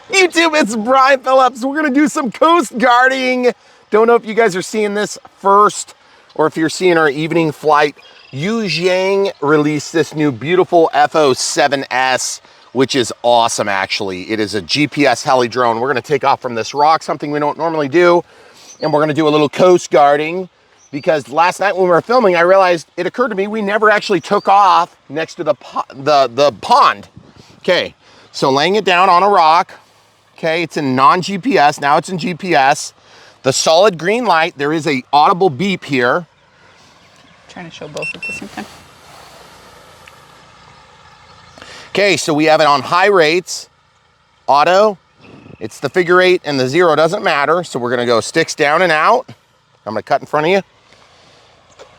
YouTube, it's Brian Phillips. We're gonna do some coast guarding. Don't know if you guys are seeing this first or if you're seeing our evening flight. Xiang released this new beautiful F07-S, which is awesome actually. It is a GPS heli drone. We're gonna take off from this rock, something we don't normally do, and we're gonna do a little coast guarding because last night when we were filming, I realized it occurred to me we never actually took off next to the pond. Okay, so laying it down on a rock. Okay, it's in non-GPS, now it's in GPS. The solid green light, there is a audible beep here. Trying to show both at the same time. Okay, so we have it on high rates, auto. It's the figure 8 and the 0 doesn't matter. So we're gonna go sticks down and out. I'm gonna cut in front of you.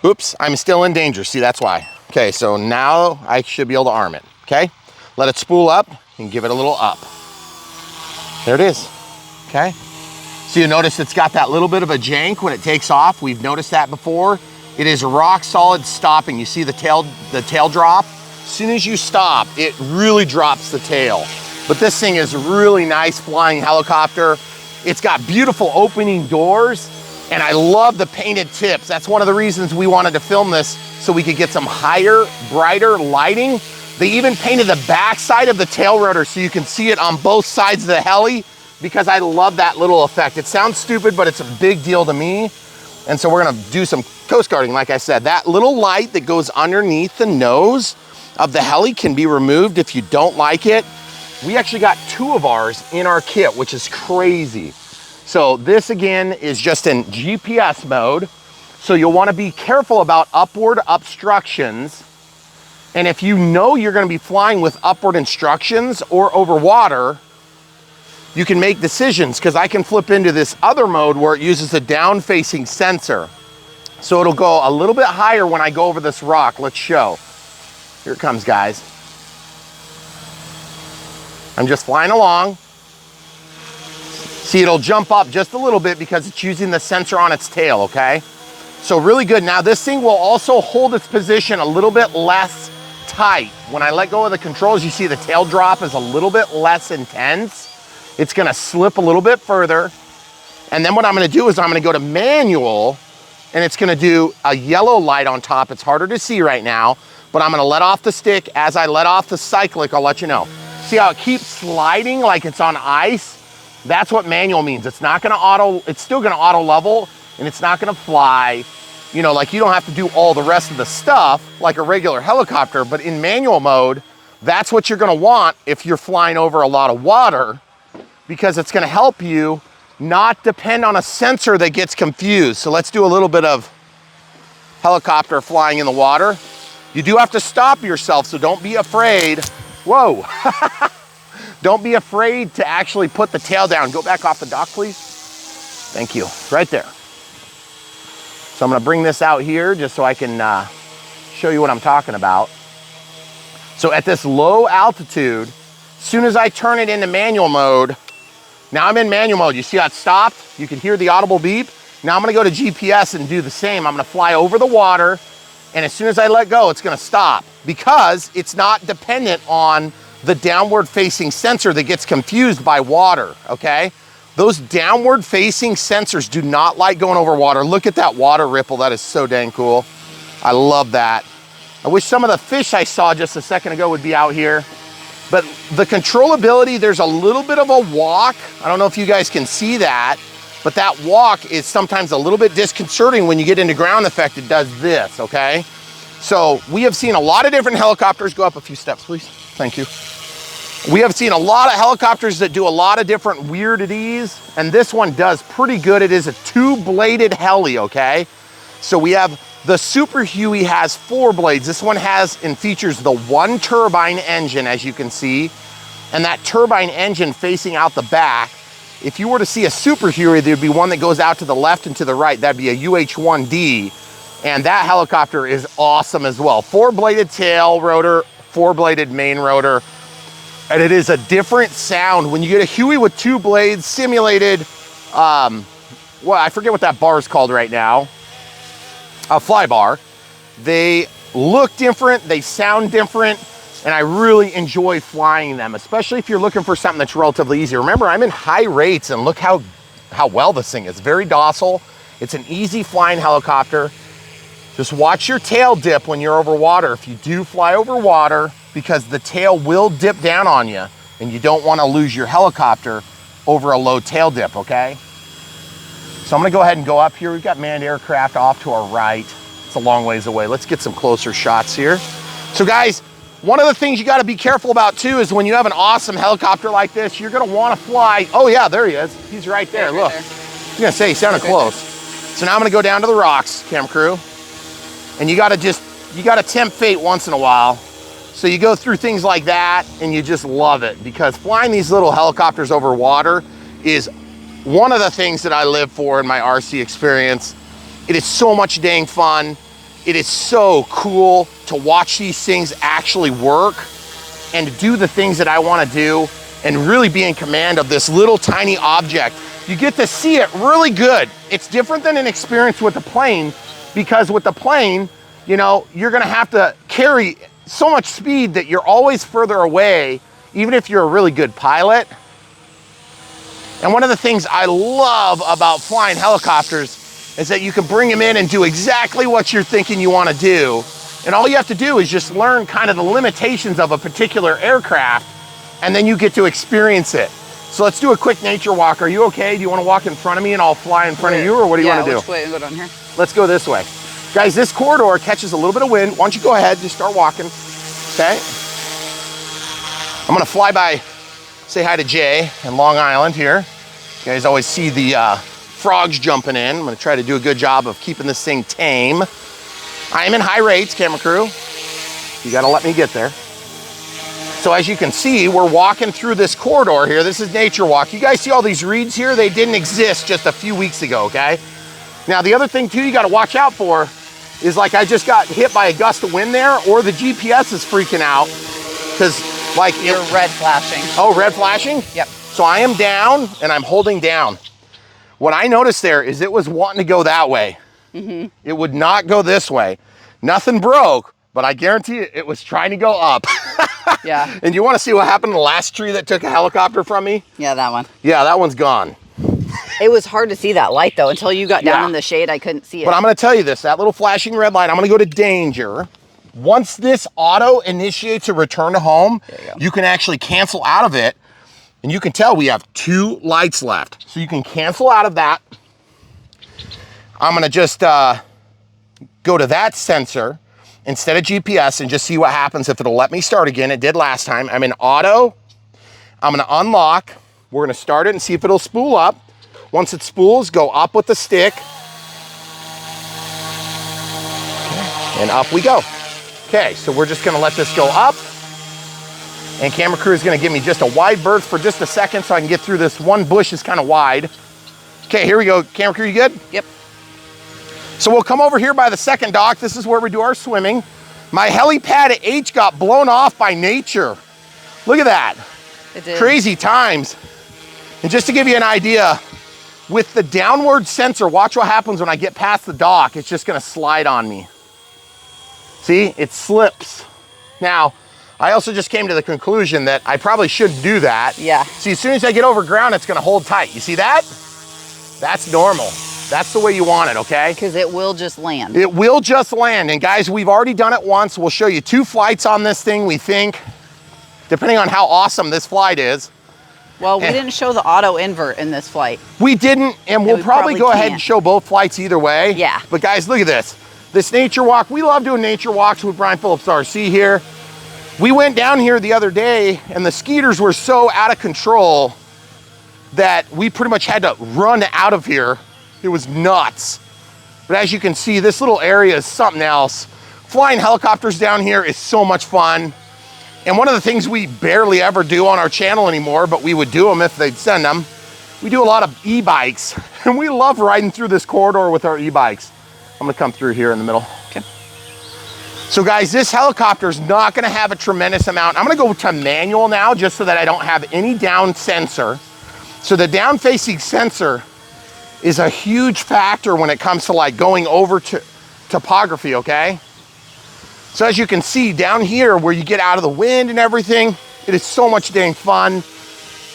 Oops, I'm still in danger, see, that's why. Okay, so now I should be able to arm it, okay? Let it spool up and give it a little up. There it is, okay? So you notice it's got that little bit of a jank when it takes off. We've noticed that before. It is rock solid stopping. You see the tail drop? As soon as you stop, it really drops the tail. But this thing is really nice flying helicopter. It's got beautiful opening doors, and I love the painted tips. That's one of the reasons we wanted to film this, so we could get some higher, brighter lighting. They even painted the back side of the tail rotor so you can see it on both sides of the heli, because I love that little effect. It sounds stupid, but it's a big deal to me. And so we're gonna do some coast guarding, like I said. That little light that goes underneath the nose of the heli can be removed if you don't like it. We actually got 2 of ours in our kit, which is crazy. So this again is just in GPS mode. So you'll wanna be careful about upward obstructions. And if you know you're gonna be flying with upward instructions or over water, you can make decisions, because I can flip into this other mode where it uses a down-facing sensor. So it'll go a little bit higher when I go over this rock. Let's show. Here it comes, guys. I'm just flying along. See, it'll jump up just a little bit because it's using the sensor on its tail, okay? So really good. Now this thing will also hold its position a little bit less tight. When I let go of the controls, you see the tail drop is a little bit less intense. It's gonna slip a little bit further. And then what I'm gonna do is I'm gonna go to manual, and it's gonna do a yellow light on top. It's harder to see right now, but I'm gonna let off the stick. As I let off the cyclic, I'll let you know. See how it keeps sliding like it's on ice? That's what manual means. It's not gonna auto, it's still gonna auto level, and it's not gonna fly. You know, like you don't have to do all the rest of the stuff like a regular helicopter, but in manual mode, that's what you're gonna want if you're flying over a lot of water, because it's gonna help you not depend on a sensor that gets confused. So let's do a little bit of helicopter flying in the water. You do have to stop yourself, so don't be afraid. Whoa. Don't be afraid to actually put the tail down. Go back off the dock, please. Thank you, right there. So I'm gonna bring this out here just so I can show you what I'm talking about. So at this low altitude, as soon as I turn it into manual mode, now I'm in manual mode. You see how it stopped? You can hear the audible beep. Now I'm gonna go to GPS and do the same. I'm gonna fly over the water, and as soon as I let go, it's gonna stop, because it's not dependent on the downward facing sensor that gets confused by water, okay? Those downward facing sensors do not like going over water. Look at that water ripple. That is so dang cool. I love that. I wish some of the fish I saw just a second ago would be out here. But the controllability, there's a little bit of a walk. I don't know if you guys can see that, but that walk is sometimes a little bit disconcerting. When you get into ground effect, it does this, okay? So we have seen a lot of different helicopters. Go up a few steps, please. Thank you. We have seen a lot of helicopters that do a lot of different weirdities, and this one does pretty good. It is a 2-bladed heli, okay? So we have the Super Huey has 4 blades. This one has and features the 1 turbine engine, as you can see, and that turbine engine facing out the back. If you were to see a Super Huey, there'd be one that goes out to the left and to the right. That'd be a UH-1D, and that helicopter is awesome as well. 4-bladed tail rotor, 4-bladed main rotor, and it is a different sound. When you get a Huey with 2 blades simulated, well, I forget what that bar is called right now, a fly bar. They look different, they sound different. And I really enjoy flying them, especially if you're looking for something that's relatively easy. Remember, I'm in high rates, and look how well this thing is. Very docile. It's an easy flying helicopter. Just watch your tail dip when you're over water. If you do fly over water, because the tail will dip down on you, and you don't want to lose your helicopter over a low tail dip, okay? So I'm gonna go ahead and go up here. We've got manned aircraft off to our right. It's a long ways away. Let's get some closer shots here. So guys, one of the things you gotta be careful about too is when you have an awesome helicopter like this, you're gonna wanna fly. Oh yeah, there he is. He's right there, look. I was gonna say, he sounded close. So now I'm gonna go down to the rocks, camera crew. And you gotta tempt fate once in a while. So you go through things like that and you just love it, because flying these little helicopters over water is one of the things that I live for in my RC experience. It is so much dang fun. It is so cool to watch these things actually work and to do the things that I wanna do and really be in command of this little tiny object. You get to see it really good. It's different than an experience with a plane, because with the plane, you know, you're gonna have to carry so much speed that you're always further away, even if you're a really good pilot. And one of the things I love about flying helicopters is that you can bring them in and do exactly what you're thinking you wanna do. And all you have to do is just learn kind of the limitations of a particular aircraft, and then you get to experience it. So let's do a quick nature walk. Are you okay? Do you wanna walk in front of me and I'll fly in front of you, or what do you wanna do? Which way to go down here? Let's go this way. Guys, this corridor catches a little bit of wind. Why don't you go ahead, just start walking, okay? I'm gonna fly by, say hi to Jay in Long Island here. You guys always see the frogs jumping in. I'm gonna try to do a good job of keeping this thing tame. I am in high rates, camera crew. You gotta let me get there. So as you can see, we're walking through this corridor here. This is Nature Walk. You guys see all these reeds here? They didn't exist just a few weeks ago, okay? Now, the other thing too you gotta watch out for is, like, I just got hit by a gust of wind there, or the GPS is freaking out, because like— You're red flashing. Oh, red flashing? Yep. So I am down and I'm holding down. What I noticed there is it was wanting to go that way. It would not go this way. Nothing broke, but I guarantee you it was trying to go up. Yeah. And you wanna see what happened to the last tree that took a helicopter from me? Yeah, that one. Yeah, that one's gone. It was hard to see that light though. Until you got down in the shade, I couldn't see it. But I'm gonna tell you this, that little flashing red light, I'm gonna go to danger. Once this auto initiates a return to home, you can actually cancel out of it. And you can tell we have 2 lights left. So you can cancel out of that. I'm gonna just go to that sensor instead of GPS and just see what happens if it'll let me start again. It did last time. I'm in auto. I'm gonna unlock. We're gonna start it and see if it'll spool up. Once it spools, go up with the stick. And up we go. Okay, so we're just gonna let this go up. And camera crew is gonna give me just a wide berth for just a second so I can get through this. One bush is kind of wide. Okay, here we go. Camera crew, you good? Yep. So we'll come over here by the second dock. This is where we do our swimming. My helipad at H got blown off by nature. Look at that. It did. Crazy times. And just to give you an idea, with the downward sensor, watch what happens when I get past the dock. It's just gonna slide on me. See, it slips. Now, I also just came to the conclusion that I probably shouldn't do that. Yeah. See, as soon as I get over ground, it's gonna hold tight. You see that? That's normal. That's the way you want it, okay? Because it will just land. It will just land. And guys, we've already done it once. We'll show you 2 flights on this thing, we think, depending on how awesome this flight is. Well, we didn't show the auto invert in this flight. We didn't, and we'll probably go ahead and show both flights either way. Yeah. But guys, look at this. This nature walk, we love doing nature walks with Brian Phillips RC here. We went down here the other day and the skeeters were so out of control that we pretty much had to run out of here. It was nuts. But as you can see, this little area is something else. Flying helicopters down here is so much fun. And one of the things we barely ever do on our channel anymore, but we would do them if they'd send them, we do a lot of e-bikes. And we love riding through this corridor with our e-bikes. I'm gonna come through here in the middle. Okay. So guys, this helicopter is not gonna have a tremendous amount. I'm gonna go to manual now just so that I don't have any down sensor. So the down facing sensor is a huge factor when it comes to like going over to topography, okay? So as you can see down here where you get out of the wind and everything, it is so much dang fun.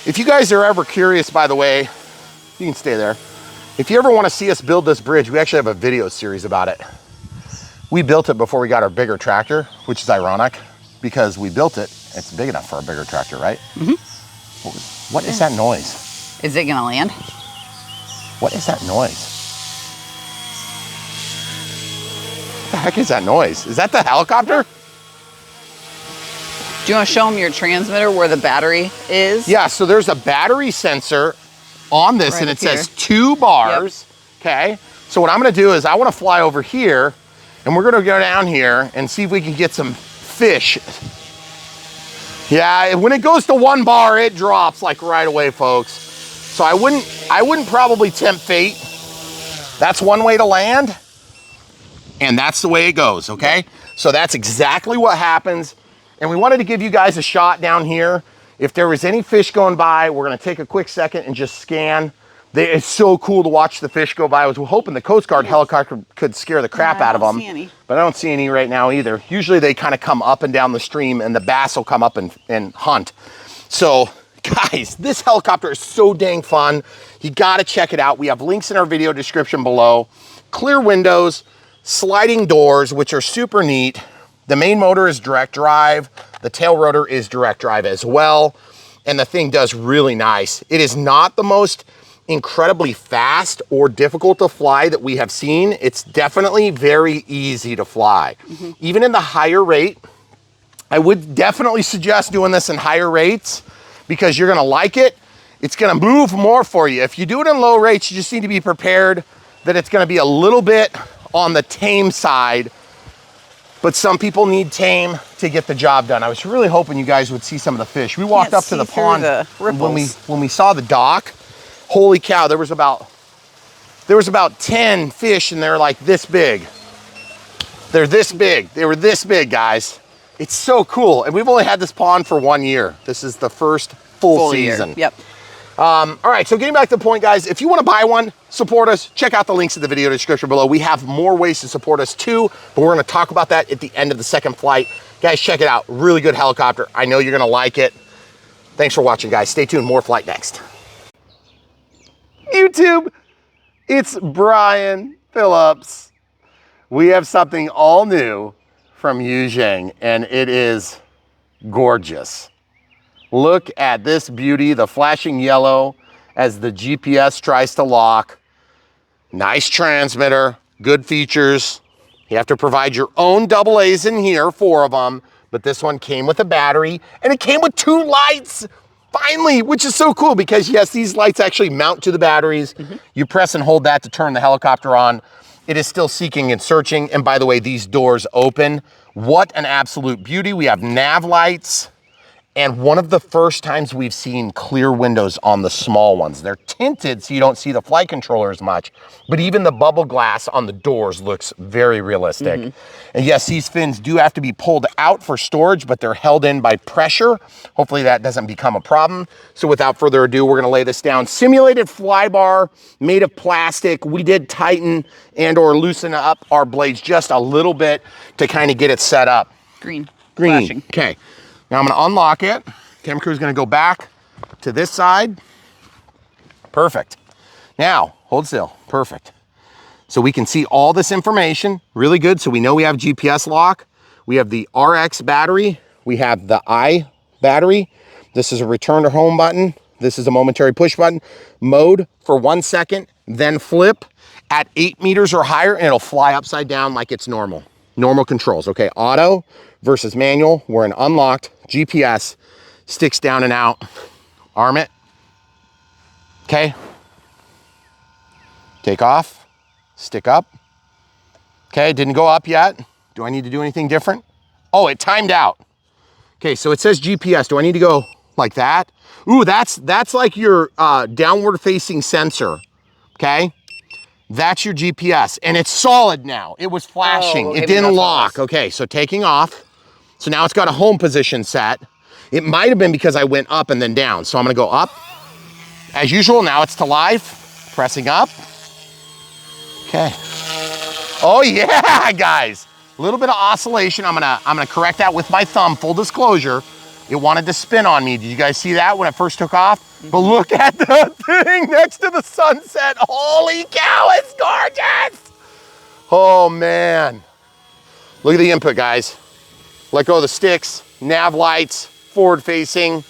If you guys are ever curious, by the way, you can stay there. If you ever want to see us build this bridge, we actually have a video series about it. We built it before we got our bigger tractor, which is ironic because we built it. It's big enough for a bigger tractor, right? Mm-hmm. What is that noise? Is it gonna land? What is that noise? What the heck is that noise? Is that the helicopter? Do you want to show them your transmitter where the battery is? Yeah, so there's a battery sensor on this, and it says 2 bars. Okay, so what I'm gonna do is I wanna fly over here, and we're gonna go down here and see if we can get some fish. Yeah, when it goes to 1 bar, it drops like right away, folks. So I wouldn't probably tempt fate. That's one way to land, and that's the way it goes, okay? So that's exactly what happens. And we wanted to give you guys a shot down here. If there was any fish going by, we're gonna take a quick second and just scan. It's so cool to watch the fish go by. I was hoping the Coast Guard helicopter could scare the crap out of them. But I don't see any right now either. Usually they kind of come up and down the stream and the bass will come up and hunt. So guys, this helicopter is so dang fun. You gotta check it out. We have links in our video description below. Clear windows, sliding doors, which are super neat. The main motor is direct drive. The tail rotor is direct drive as well. And the thing does really nice. It is not the most incredibly fast or difficult to fly that we have seen. It's definitely very easy to fly. Even in the higher rate, I would definitely suggest doing this in higher rates because you're gonna like it. It's gonna move more for you. If you do it in low rates, you just need to be prepared that it's gonna be a little bit on the tame side. But some people need tame to get the job done. I was really hoping you guys would see some of the fish. We walked up to the pond when we saw the dock. Holy cow, there was about 10 fish and they're like this big. They're this big. They were this big, guys. It's so cool. And we've only had this pond for 1 year. This is the first full season. Year. Yep. All right, so getting back to the point, guys, if you want to buy one, support us, check out the links in the video description below. We have more ways to support us too, but we're going to talk about that at the end of the second flight. Guys, check it out. Really good helicopter. I know you're going to like it. Thanks for watching, guys. Stay tuned. More flight next. YouTube, it's Brian Phillips. We have something all new from Xiang, and it is gorgeous. Look at this beauty, the flashing yellow as the GPS tries to lock. Nice transmitter, good features. You have to provide your own AA's in here, 4 of them, but this one came with a battery and it came with 2 lights, finally, which is so cool because yes, these lights actually mount to the batteries. You press and hold that to turn the helicopter on. It is still seeking and searching. And by the way, these doors open. What an absolute beauty. We have nav lights. And one of the first times we've seen clear windows on the small ones. They're tinted so you don't see the flight controller as much, but even the bubble glass on the doors looks very realistic. And yes, these fins do have to be pulled out for storage, but they're held in by pressure. Hopefully that doesn't become a problem. So without further ado, we're gonna lay this down. Simulated fly bar made of plastic. We did tighten and or loosen up our blades just a little bit to kind of get it set up. Green. Flashing. Okay. Now I'm gonna unlock it. Camera crew's gonna go back to this side. Perfect. Now, hold still, perfect. So we can see all this information, really good. So we know we have GPS lock. We have the RX battery. We have the I battery. This is a return to home button. This is a momentary push button. Mode for 1 second, then flip at 8 meters or higher and it'll fly upside down like it's normal. Normal controls, okay? Auto versus manual. We're in unlocked. GPS sticks down and out. Arm it. Okay. Take off. Stick up. Okay, didn't go up yet. Do I need to do anything different? Oh, it timed out. Okay, so it says GPS. Do I need to go like that? Ooh, that's like your downward facing sensor. Okay. That's your GPS and it's solid now. It was flashing. Okay, it didn't lock. Okay, so taking off. So now it's got a home position set. It might have been because I went up and then down. So I'm gonna go up. As usual, now it's to live. Pressing up. Okay. Oh yeah, guys. A little bit of oscillation. I'm gonna correct that with my thumb, full disclosure. It wanted to spin on me. Did you guys see that when it first took off? But look at the thing next to the sunset. Holy cow, it's gorgeous. Oh man. Look at the input, guys. Let go of the sticks, nav lights, forward facing.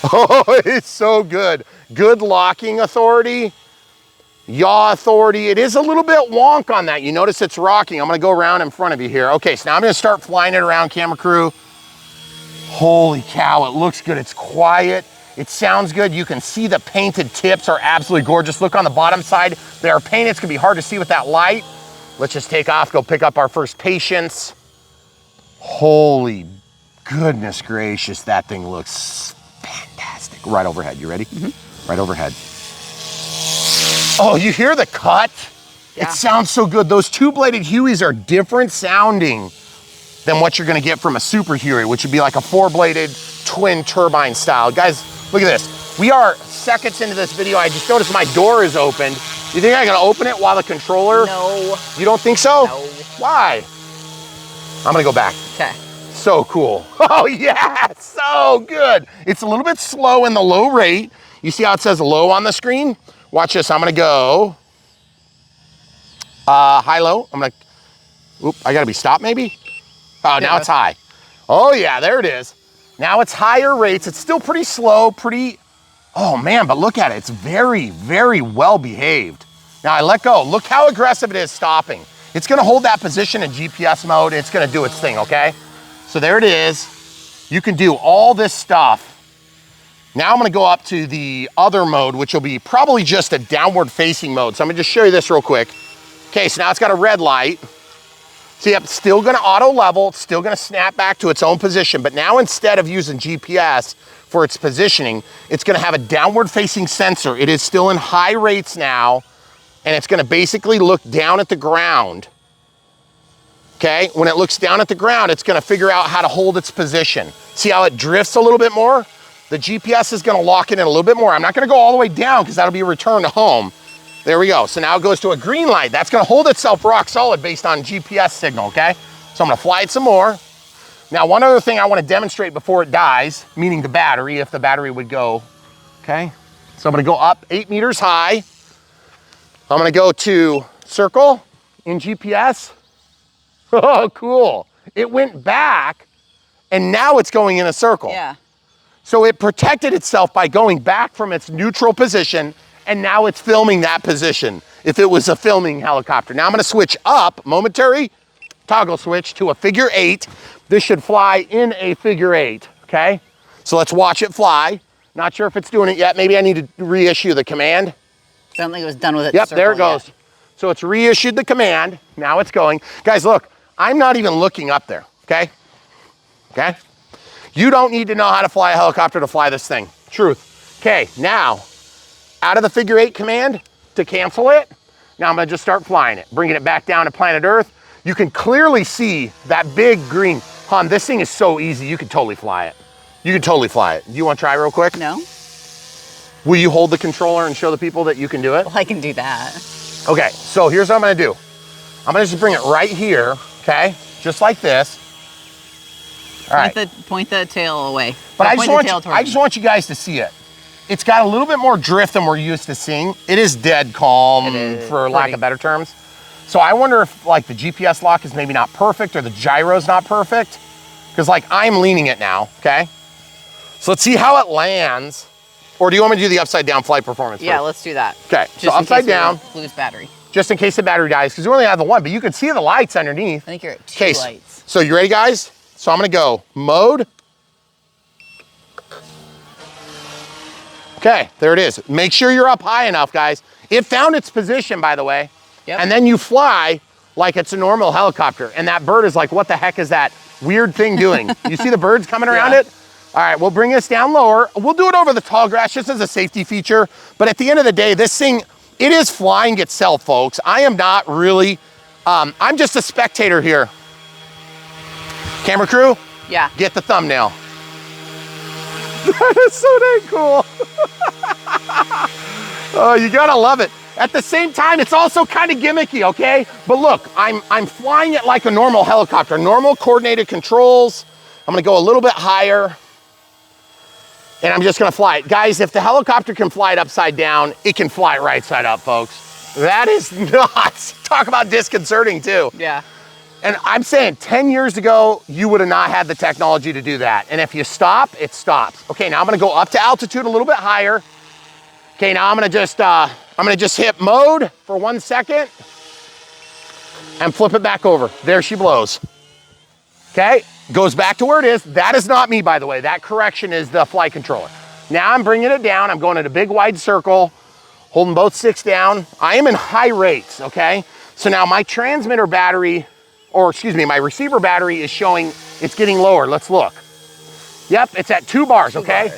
Oh, it's so good. Good locking authority, yaw authority. It is a little bit wonk on that. You notice it's rocking. I'm gonna go around in front of you here. Okay, so now I'm gonna start flying it around, camera crew. Holy cow, it looks good. It's quiet. It sounds good. You can see the painted tips are absolutely gorgeous. Look on the bottom side. They are painted. It's gonna be hard to see with that light. Let's just take off, go pick up our first patients. Holy goodness gracious, that thing looks fantastic. Right overhead, you ready? Right overhead. Oh, you hear the cut? Yeah. It sounds so good. Those two-bladed Hueys are different sounding than what you're gonna get from a Super Huey, which would be like a four-bladed twin turbine style. Guys, look at this. We are seconds into this video. I just noticed my door is opened. You think I'm gonna open it while the controller? No. You don't think so? No. Why? I'm gonna go back. Okay. So cool. Oh yeah, so good. It's a little bit slow in the low rate. You see how it says low on the screen? Watch this, I'm gonna go high, low. I'm gonna, oop, I gotta be stopped maybe? Oh, now it's high. Oh yeah, there it is. Now it's higher rates. It's still pretty slow, oh man, but look at it. It's very, very well behaved. Now I let go. Look how aggressive it is stopping. It's gonna hold that position in GPS mode. It's gonna do its thing, okay? So there it is. You can do all this stuff. Now I'm gonna go up to the other mode, which will be probably just a downward facing mode. So I'm gonna just show you this real quick. Okay, so now it's got a red light. See, it's still gonna auto level, it's still gonna snap back to its own position, but now instead of using GPS for its positioning, it's gonna have a downward facing sensor. It is still in high rates now, and it's gonna basically look down at the ground. Okay, when it looks down at the ground, it's gonna figure out how to hold its position. See how it drifts a little bit more? The GPS is gonna lock it in a little bit more. I'm not gonna go all the way down because that'll be a return to home. There we go. So now it goes to a green light. That's gonna hold itself rock solid based on GPS signal, okay? So I'm gonna fly it some more. Now, one other thing I wanna demonstrate before it dies, meaning the battery, if the battery would go, okay? So I'm gonna go up 8 meters high. I'm gonna go to circle in GPS. Oh, cool. It went back and now it's going in a circle. Yeah. So it protected itself by going back from its neutral position, and now it's filming that position if it was a filming helicopter. Now I'm gonna switch up, momentary toggle switch to a figure 8. This should fly in a figure 8, okay? So let's watch it fly. Not sure if it's doing it yet. Maybe I need to reissue the command. I don't think it was done with it. Yep, there it goes. Yet. So it's reissued the command. Now it's going. Guys, look, I'm not even looking up there, okay? Okay? You don't need to know how to fly a helicopter to fly this thing. Truth. Okay, now, out of the figure 8 command to cancel it, now I'm gonna just start flying it, bringing it back down to planet Earth. You can clearly see that big green. Han, this thing is so easy, you could totally fly it. You could totally fly it. Do you wanna try real quick? No. Will you hold the controller and show the people that you can do it? Well, I can do that. Okay, so here's what I'm gonna do. I'm gonna just bring it right here, okay? Just like this. All right. Point the tail away. But I just want you guys to see it. It's got a little bit more drift than we're used to seeing. It is dead calm, for lack of better terms. So I wonder if like the GPS lock is maybe not perfect or the gyro's not perfect. Because like I'm leaning it now, okay? So let's see how it lands. Or do you want me to do the upside down flight performance? Yeah, first? let's do that. Okay, so upside down. Lose battery. Just in case the battery dies, because we only have the one, but you can see the lights underneath. I think you're at 2 lights. So you ready, guys? So I'm gonna go mode. Okay, there it is. Make sure you're up high enough, guys. It found its position, by the way. Yep. And then you fly like it's a normal helicopter. And that bird is like, what the heck is that weird thing doing? You see the birds coming around it? All right, we'll bring this down lower. We'll do it over the tall grass just as a safety feature. But at the end of the day, this thing, it is flying itself, folks. I am not really, I'm just a spectator here. Camera crew? Yeah. Get the thumbnail. That is so dang cool. Oh, you gotta love it. At the same time, it's also kind of gimmicky, okay? But look, I'm flying it like a normal helicopter, normal coordinated controls. I'm gonna go a little bit higher, and I'm just gonna fly it. Guys, if the helicopter can fly it upside down, it can fly it right side up, folks. That is nuts. Talk about disconcerting too. Yeah. And I'm saying 10 years ago, you would have not had the technology to do that. And if you stop, it stops. Okay, now I'm gonna go up to altitude a little bit higher. Okay, now I'm gonna just hit mode for 1 second and flip it back over. There she blows. Okay, goes back to where it is. That is not me, by the way. That correction is the flight controller. Now I'm bringing it down. I'm going in a big wide circle, holding both sticks down. I am in high rates, okay? So now my transmitter battery, or excuse me, my receiver battery is showing it's getting lower. Let's look. Yep, it's at 2 bars, okay?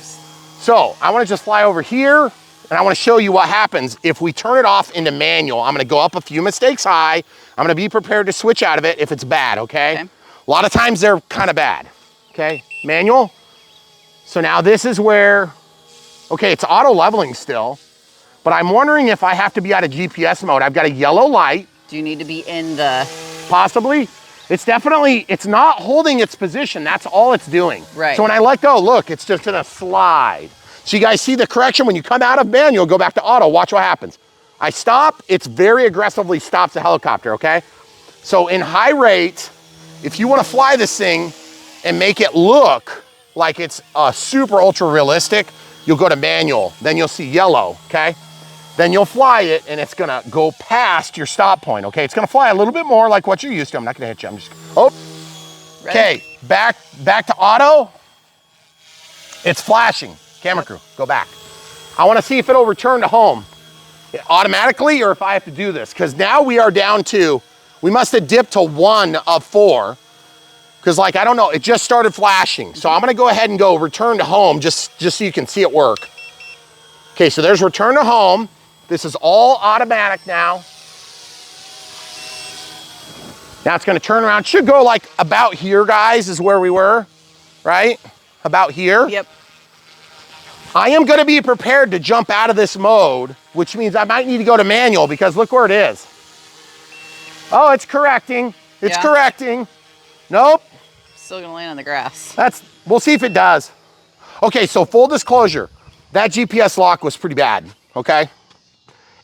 So I wanna just fly over here, and I wanna show you what happens if we turn it off into manual. I'm gonna go up a few mistakes high. I'm gonna be prepared to switch out of it if it's bad, okay? A lot of times they're kind of bad, okay? Manual. So now this is where, okay, it's auto leveling still, but I'm wondering if I have to be out of GPS mode. I've got a yellow light. Do you need to be in the... Possibly. It's definitely, it's not holding its position. That's all it's doing. Right. So when I let go, look, it's just gonna slide. So you guys see the correction? When you come out of manual, go back to auto, watch what happens. I stop, it's very aggressively stops the helicopter, okay? So in high rate, if you wanna fly this thing and make it look like it's super ultra realistic, you'll go to manual, then you'll see yellow, okay? Then you'll fly it and it's gonna go past your stop point, okay? It's gonna fly a little bit more like what you're used to. I'm not gonna hit you, I'm just, oh. Okay, back to auto. It's flashing. Camera crew, go back. I wanna see if it'll return to home automatically or if I have to do this, because now we are down to, we must have dipped to 1 of 4, because like, I don't know, it just started flashing. So I'm gonna go ahead and go return to home just so you can see it work. Okay, so there's return to home. This is all automatic now. Now it's gonna turn around. Should go like about here, guys, is where we were, right? About here. Yep. I am gonna be prepared to jump out of this mode, which means I might need to go to manual because look where it is. Oh, it's correcting. It's correcting. Nope. Still gonna land on the grass. We'll see if it does. Okay, so full disclosure, that GPS lock was pretty bad, okay?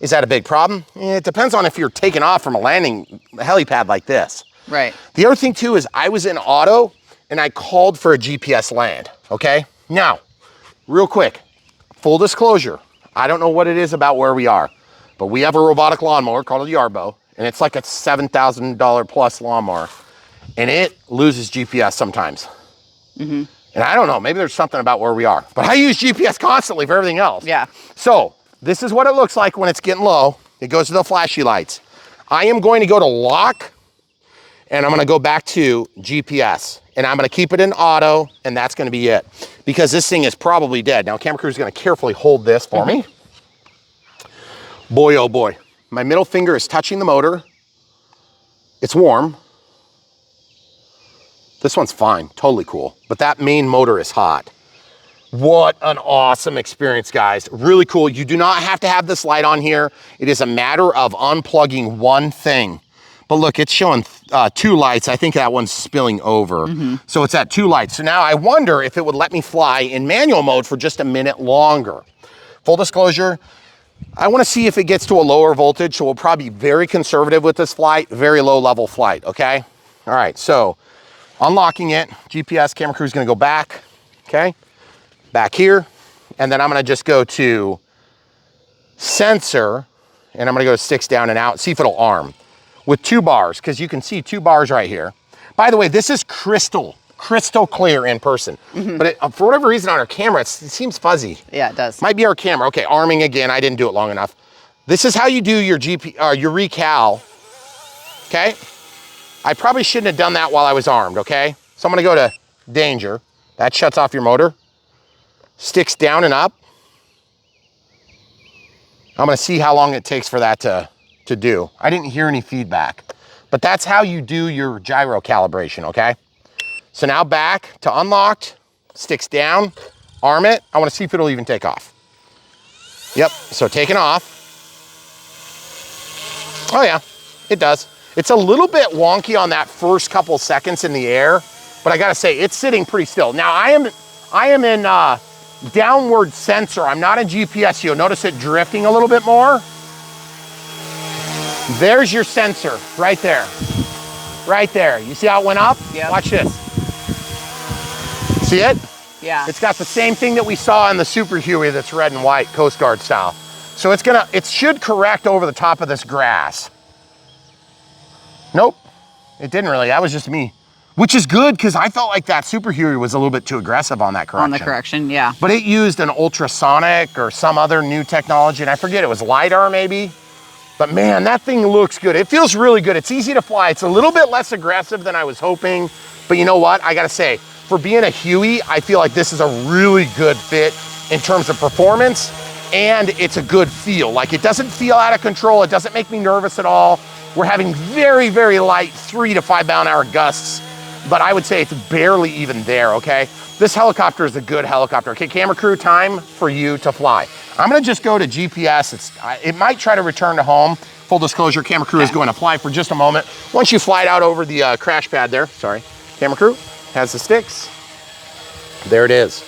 Is that a big problem? It depends on if you're taking off from a helipad like this. Right. The other thing too is I was in auto and I called for a GPS land, okay? Now, real quick, full disclosure, I don't know what it is about where we are, but we have a robotic lawnmower called a Yarbo, and it's like a $7,000 plus lawnmower, and it loses GPS sometimes. Mm-hmm. And I don't know, maybe there's something about where we are, but I use GPS constantly for everything else. Yeah. So this is what it looks like when it's getting low. It goes to the flashy lights. I am going to go to lock, and I'm gonna go back to GPS, and I'm gonna keep it in auto, and that's gonna be it. Because this thing is probably dead. Now, camera crew is gonna carefully hold this for me. Boy, oh boy. My middle finger is touching the motor. It's warm. This one's fine, totally cool. But that main motor is hot. What an awesome experience, guys. Really cool. You do not have to have this light on here. It is a matter of unplugging one thing. But look, it's showing 2 lights. I think that one's spilling over. So it's at 2 lights. So now I wonder if it would let me fly in manual mode for just a minute longer. Full disclosure, I wanna see if it gets to a lower voltage, so we'll probably be very conservative with this flight, very low level flight, okay? All right, so unlocking it, GPS, camera crew's gonna go back, okay? Back here, and then I'm gonna just go to sensor, and I'm gonna go to sticks down and out, see if it'll arm with 2 bars, because you can see 2 bars right here. By the way, this is crystal clear in person, but for whatever reason on our camera, it seems fuzzy. Yeah, it does. Might be our camera. Okay, arming again, I didn't do it long enough. This is how you do your your recal, okay? I probably shouldn't have done that while I was armed, okay? So I'm gonna go to danger. That shuts off your motor. Sticks down and up. I'm gonna see how long it takes for that to do. I didn't hear any feedback, but that's how you do your gyro calibration, okay? So now back to unlocked, sticks down, arm it. I wanna see if it'll even take off. Yep, so taking off. Oh yeah, it does. It's a little bit wonky on that first couple seconds in the air, but I gotta say, it's sitting pretty still. Now I am in downward sensor. I'm not in GPS. You'll notice it drifting a little bit more. There's your sensor right there. Right there. You see how it went up? Yeah. Watch this. See it? Yeah. It's got the same thing that we saw in the Super Huey that's red and white, Coast Guard style. So it should correct over the top of this grass. Nope, it didn't really. That was just me. Which is good, because I felt like that Super Huey was a little bit too aggressive on that correction. On the correction, yeah. But it used an ultrasonic or some other new technology, and I forget, it was LiDAR maybe. But man, that thing looks good. It feels really good. It's easy to fly. It's a little bit less aggressive than I was hoping. But you know what? I gotta say, for being a Huey, I feel like this is a really good fit in terms of performance, and it's a good feel. Like, it doesn't feel out of control. It doesn't make me nervous at all. We're having very, very light 3 to 5 mile-an-hour gusts, but I would say it's barely even there, okay? This helicopter is a good helicopter. Okay, camera crew, time for you to fly. I'm gonna just go to GPS. It might try to return to home. Full disclosure, camera crew is going to fly for just a moment. Once you fly it out over the crash pad there, sorry, camera crew has the sticks. There it is.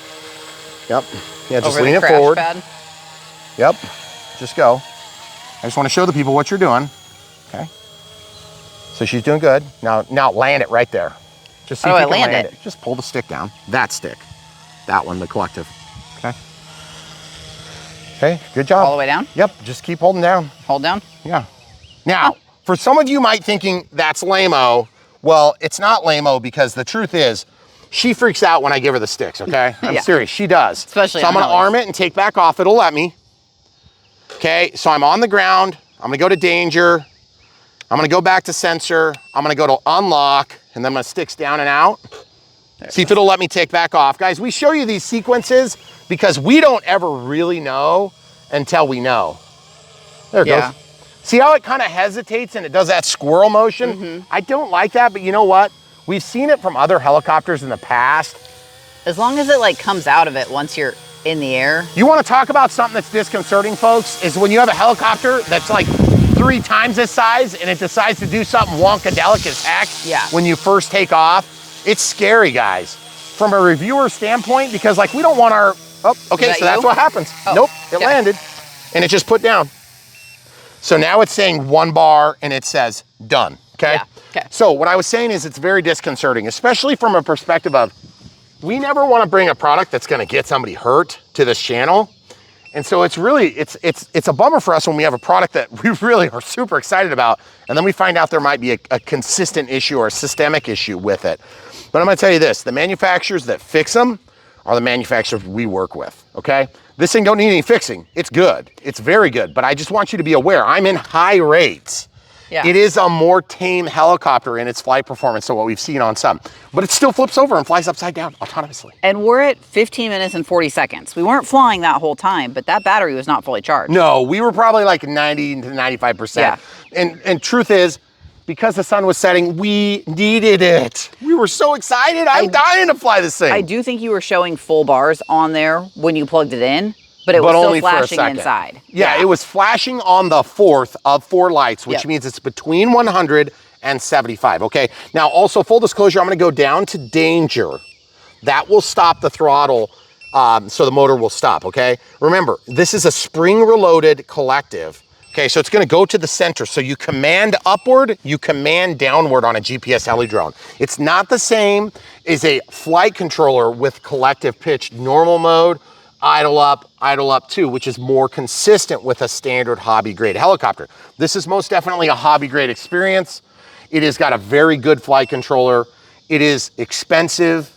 Yep, yeah, just lean it forward. Pad. Yep, just go. I just wanna show the people what you're doing, okay? So she's doing good. Now land it right there. Just see if you can land it. Just pull the stick down. That stick. That one, the collective. Okay. Okay, good job. All the way down? Yep, just keep holding down. Hold down? Yeah. Now, for some of you might thinking that's lame-o, well, it's not lame-o, because the truth is, she freaks out when I give her the sticks, okay? I'm serious, she does. Especially so I'm gonna arm it and take back off. It'll let me. Okay, so I'm on the ground. I'm gonna go to danger. I'm gonna go back to sensor. I'm gonna go to unlock, and then my stick's down and out. See if it'll let me take back off. Guys, we show you these sequences because we don't ever really know until we know. There it goes. See how it kind of hesitates and it does that squirrel motion? I don't like that, but you know what? We've seen it from other helicopters in the past. As long as it like comes out of it once you're in the air. You wanna talk about something that's disconcerting, folks, is when you have a helicopter that's like 3 times this size and it decides to do something wonkadelic as heck when you first take off. It's scary, guys, from a reviewer standpoint, because like we don't want our, okay, so that's what happens. Nope, it landed and it just put down. So now it's saying 1 bar and it says done, okay? So what I was saying is it's very disconcerting, especially from a perspective of, we never want to bring a product that's going to get somebody hurt to this channel. And so it's really, it's a bummer for us when we have a product that we really are super excited about, and then we find out there might be a consistent issue or a systemic issue with it. But I'm gonna tell you this, the manufacturers that fix them are the manufacturers we work with, okay? This thing don't need any fixing. It's good, it's very good, but I just want you to be aware, I'm in high rates. It is a more tame helicopter in its flight performance than what we've seen on some, but it still flips over and flies upside down autonomously. And we're at 15 minutes and 40 seconds. We weren't flying that whole time, but that battery was not fully charged. No, we were probably like 90 to 95%. And truth is, because the sun was setting, we needed it. We were so excited. I'm dying to fly this thing. I do think you were showing full bars on there when you plugged it in, but it was still flashing inside. Yeah, it was flashing on the 4th of 4 lights, which means it's between 100 and 75, okay? Now, also, full disclosure, I'm gonna go down to danger. That will stop the throttle, so the motor will stop, okay? Remember, this is a spring-reloaded collective. Okay, so it's gonna go to the center. So you command upward, you command downward on a GPS heli drone. It's not the same as a flight controller with collective pitch normal mode, idle up too, which is more consistent with a standard hobby grade helicopter. This is most definitely a hobby grade experience. It has got a very good flight controller. It is expensive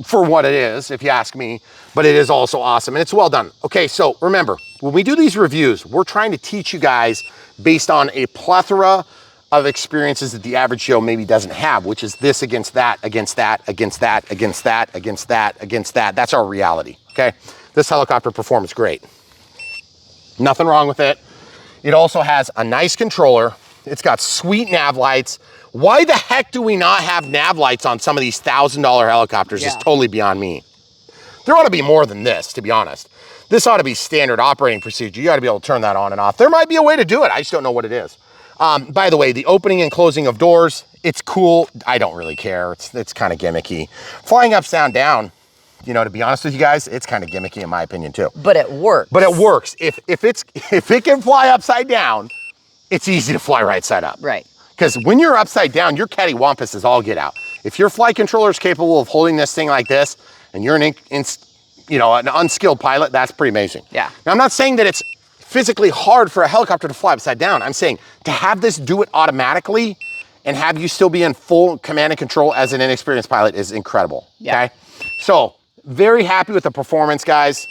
for what it is, if you ask me, but it is also awesome and it's well done. Okay, so remember, when we do these reviews, we're trying to teach you guys based on a plethora of experiences that the average Joe maybe doesn't have, which is this against that, against that, against that, against that, against that, against that. That's our reality, okay? This helicopter performs great. Nothing wrong with it. It also has a nice controller. It's got sweet nav lights. Why the heck do we not have nav lights on some of these $1,000 helicopters is totally beyond me. There ought to be more than this, to be honest. This ought to be standard operating procedure. You ought to be able to turn that on and off. There might be a way to do it. I just don't know what it is. By the way, the opening and closing of doors, it's cool. I don't really care. It's kind of gimmicky. Flying upside down, you know, to be honest with you guys, it's kind of gimmicky in my opinion too. But it works. But it works. If it can fly upside down, it's easy to fly right side up. Right. Because when you're upside down, your cattywampus is all get out. If your flight controller is capable of holding this thing like this, and you're an unskilled pilot, that's pretty amazing. Yeah. Now, I'm not saying that it's physically hard for a helicopter to fly upside down. I'm saying to have this do it automatically and have you still be in full command and control as an inexperienced pilot is incredible. Yeah. Okay. So very happy with the performance, guys.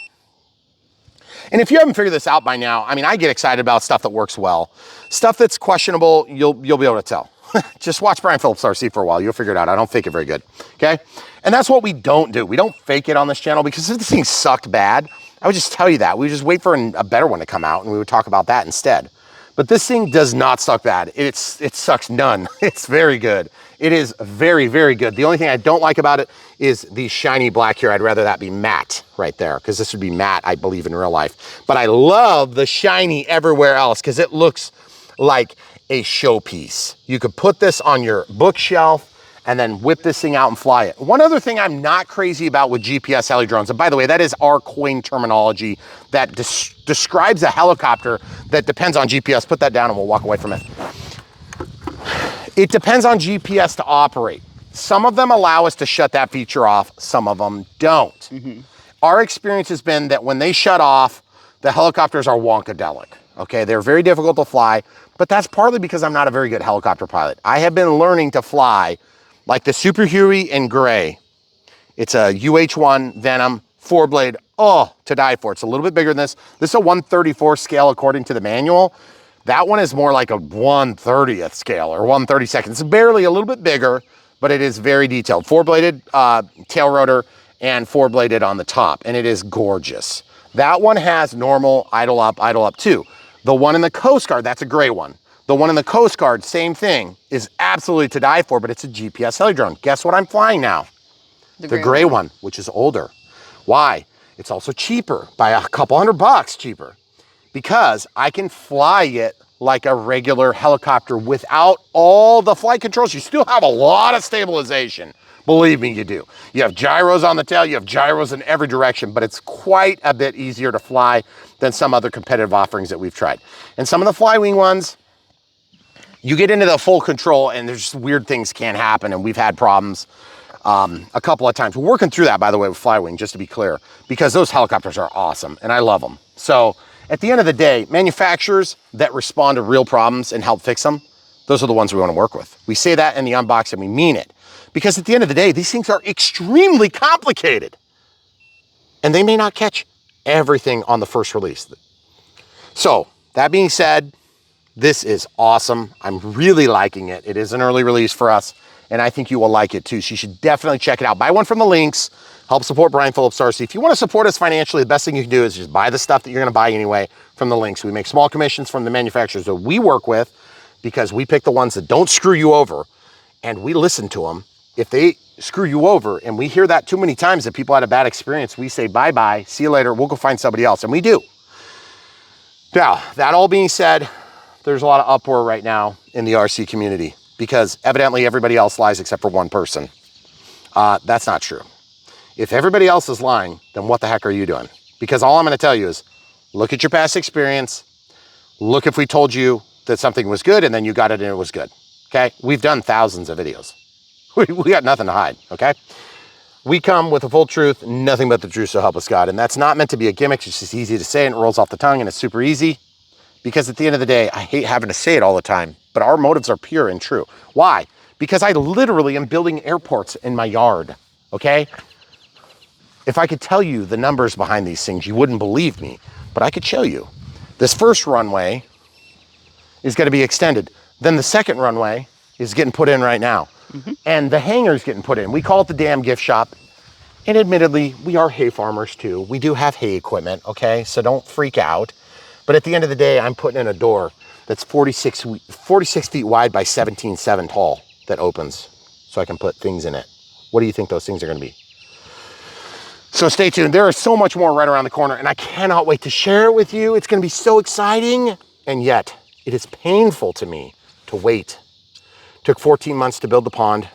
And if you haven't figured this out by now, I mean, I get excited about stuff that works well. Stuff that's questionable, you'll be able to tell. Just watch Brian Phillips RC for a while. You'll figure it out. I don't fake it very good. Okay. And that's what we don't do. We don't fake it on this channel, because if this thing sucked bad, I would just tell you that. We would just wait for a better one to come out and we would talk about that instead. But this thing does not suck bad. It sucks none. It's very good. It is very, very good. The only thing I don't like about it is the shiny black here. I'd rather that be matte right there, because this would be matte, I believe, in real life. But I love the shiny everywhere else, because it looks like a showpiece. You could put this on your bookshelf and then whip this thing out and fly it. One other thing I'm not crazy about with GPS heli drones, and by the way, that is our coin terminology that describes a helicopter that depends on GPS. Put that down and we'll walk away from it. It depends on GPS to operate. Some of them allow us to shut that feature off, some of them don't. Mm-hmm. Our experience has been that when they shut off, the helicopters are wonkadelic. Okay, they're very difficult to fly, but that's partly because I'm not a very good helicopter pilot. I have been learning to fly like the Super Huey in gray. It's a UH-1 Venom 4-blade, to die for. It's a little bit bigger than this. This is a 1/34 scale according to the manual. That one is more like a 1/30th scale or 1/32. It's barely a little bit bigger, but it is very detailed. 4-bladed tail rotor and 4-bladed on the top, and it is gorgeous. That one has normal idle up too. The one in the Coast Guard, that's a gray one. The one in the Coast Guard, same thing, is absolutely to die for, but it's a GPS heli drone. Guess what I'm flying now? The gray one, which is older. Why? It's also cheaper, by a couple $100 cheaper, because I can fly it like a regular helicopter without all the flight controls. You still have a lot of stabilization. Believe me, you do. You have gyros on the tail, you have gyros in every direction, but it's quite a bit easier to fly than some other competitive offerings that we've tried. And some of the Flywing ones, you get into the full control and there's just weird things can happen, and we've had problems a couple of times. We're working through that, by the way, with Flywing, just to be clear, because those helicopters are awesome and I love them. So at the end of the day, manufacturers that respond to real problems and help fix them, those are the ones we want to work with. We say that in the Unbox and we mean it, because at the end of the day, these things are extremely complicated and they may not catch everything on the first release. So that being said, this is awesome. I'm really liking it. It is an early release for us, and I think you will like it too. So you should definitely check it out. Buy one from the links. Help support Brian Phillips RC. If you want to support us financially, the best thing you can do is just buy the stuff that you're going to buy anyway from the links. We make small commissions from the manufacturers that we work with, because we pick the ones that don't screw you over, and we listen to them. If they screw you over, and we hear that too many times that people had a bad experience, we say, bye-bye, see you later, we'll go find somebody else, and we do. Now, that all being said, there's a lot of uproar right now in the RC community, because evidently everybody else lies except for one person. That's not true. If everybody else is lying, then what the heck are you doing? Because all I'm going to tell you is, look at your past experience. Look if we told you that something was good and then you got it and it was good. Okay? We've done thousands of videos. We got nothing to hide. Okay? We come with the full truth, nothing but the truth, so help us God. And that's not meant to be a gimmick. It's just easy to say and it rolls off the tongue and it's super easy. Because at the end of the day, I hate having to say it all the time, but our motives are pure and true. Why? Because I literally am building airports in my yard. Okay? If I could tell you the numbers behind these things, you wouldn't believe me, but I could show you. This first runway is going to be extended. Then the second runway is getting put in right now. Mm-hmm. And the hangar's getting put in. We call it the damn gift shop. And admittedly, we are hay farmers too. We do have hay equipment, okay? So don't freak out. But at the end of the day, I'm putting in a door that's 46 feet wide by 17.7 tall that opens so I can put things in it. What do you think those things are going to be? So stay tuned. There is so much more right around the corner, and I cannot wait to share it with you. It's going to be so exciting, and yet it is painful to me to wait. Took 14 months to build the pond.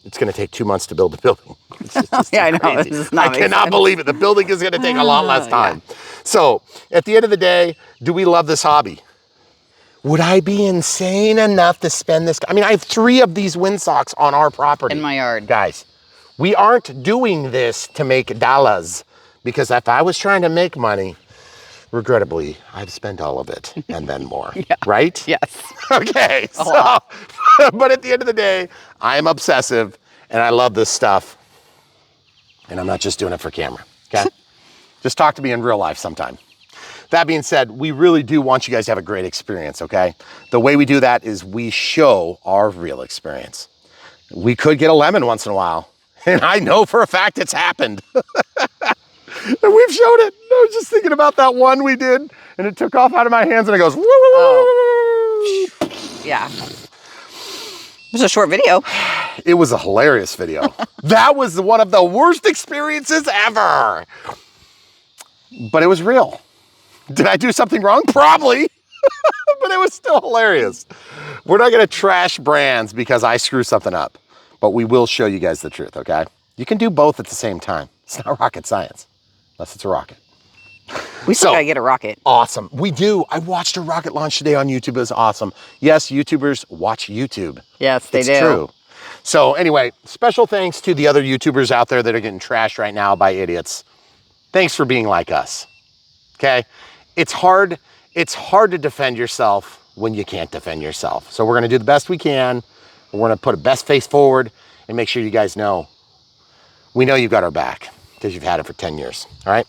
It's going to take 2 months to build the building. It's just yeah, I know. crazy. This is not I cannot believe it. The building is going to take a lot less time. Yeah. So at the end of the day, do we love this hobby? Would I be insane enough to spend this? I mean, I have 3 of these windsocks on our property. In my yard. Guys, we aren't doing this to make dollars, because if I was trying to make money, regrettably, I've spent all of it and then more, yeah. Right? Yes. Okay, but at the end of the day, I am obsessive and I love this stuff. And I'm not just doing it for camera, okay? Just talk to me in real life sometime. That being said, we really do want you guys to have a great experience, okay? The way we do that is we show our real experience. We could get a lemon once in a while, and I know for a fact it's happened. And we've showed it. I was just thinking about that one we did, and it took off out of my hands, and it goes, woo, oh. Yeah. It was a short video. It was a hilarious video. That was one of the worst experiences ever. But it was real. Did I do something wrong? Probably. But it was still hilarious. We're not going to trash brands because I screw something up, but we will show you guys the truth, okay? You can do both at the same time. It's not rocket science, unless it's a rocket. We still gotta get a rocket. Awesome. We do. I watched a rocket launch today on YouTube. It was awesome. Yes, YouTubers watch YouTube. Yes, they do. It's true. So anyway, special thanks to the other YouTubers out there that are getting trashed right now by idiots. Thanks for being like us, okay? It's hard to defend yourself when you can't defend yourself. So we're gonna do the best we can. We're gonna put a best face forward and make sure you guys know, we know you've got our back because you've had it for 10 years, all right?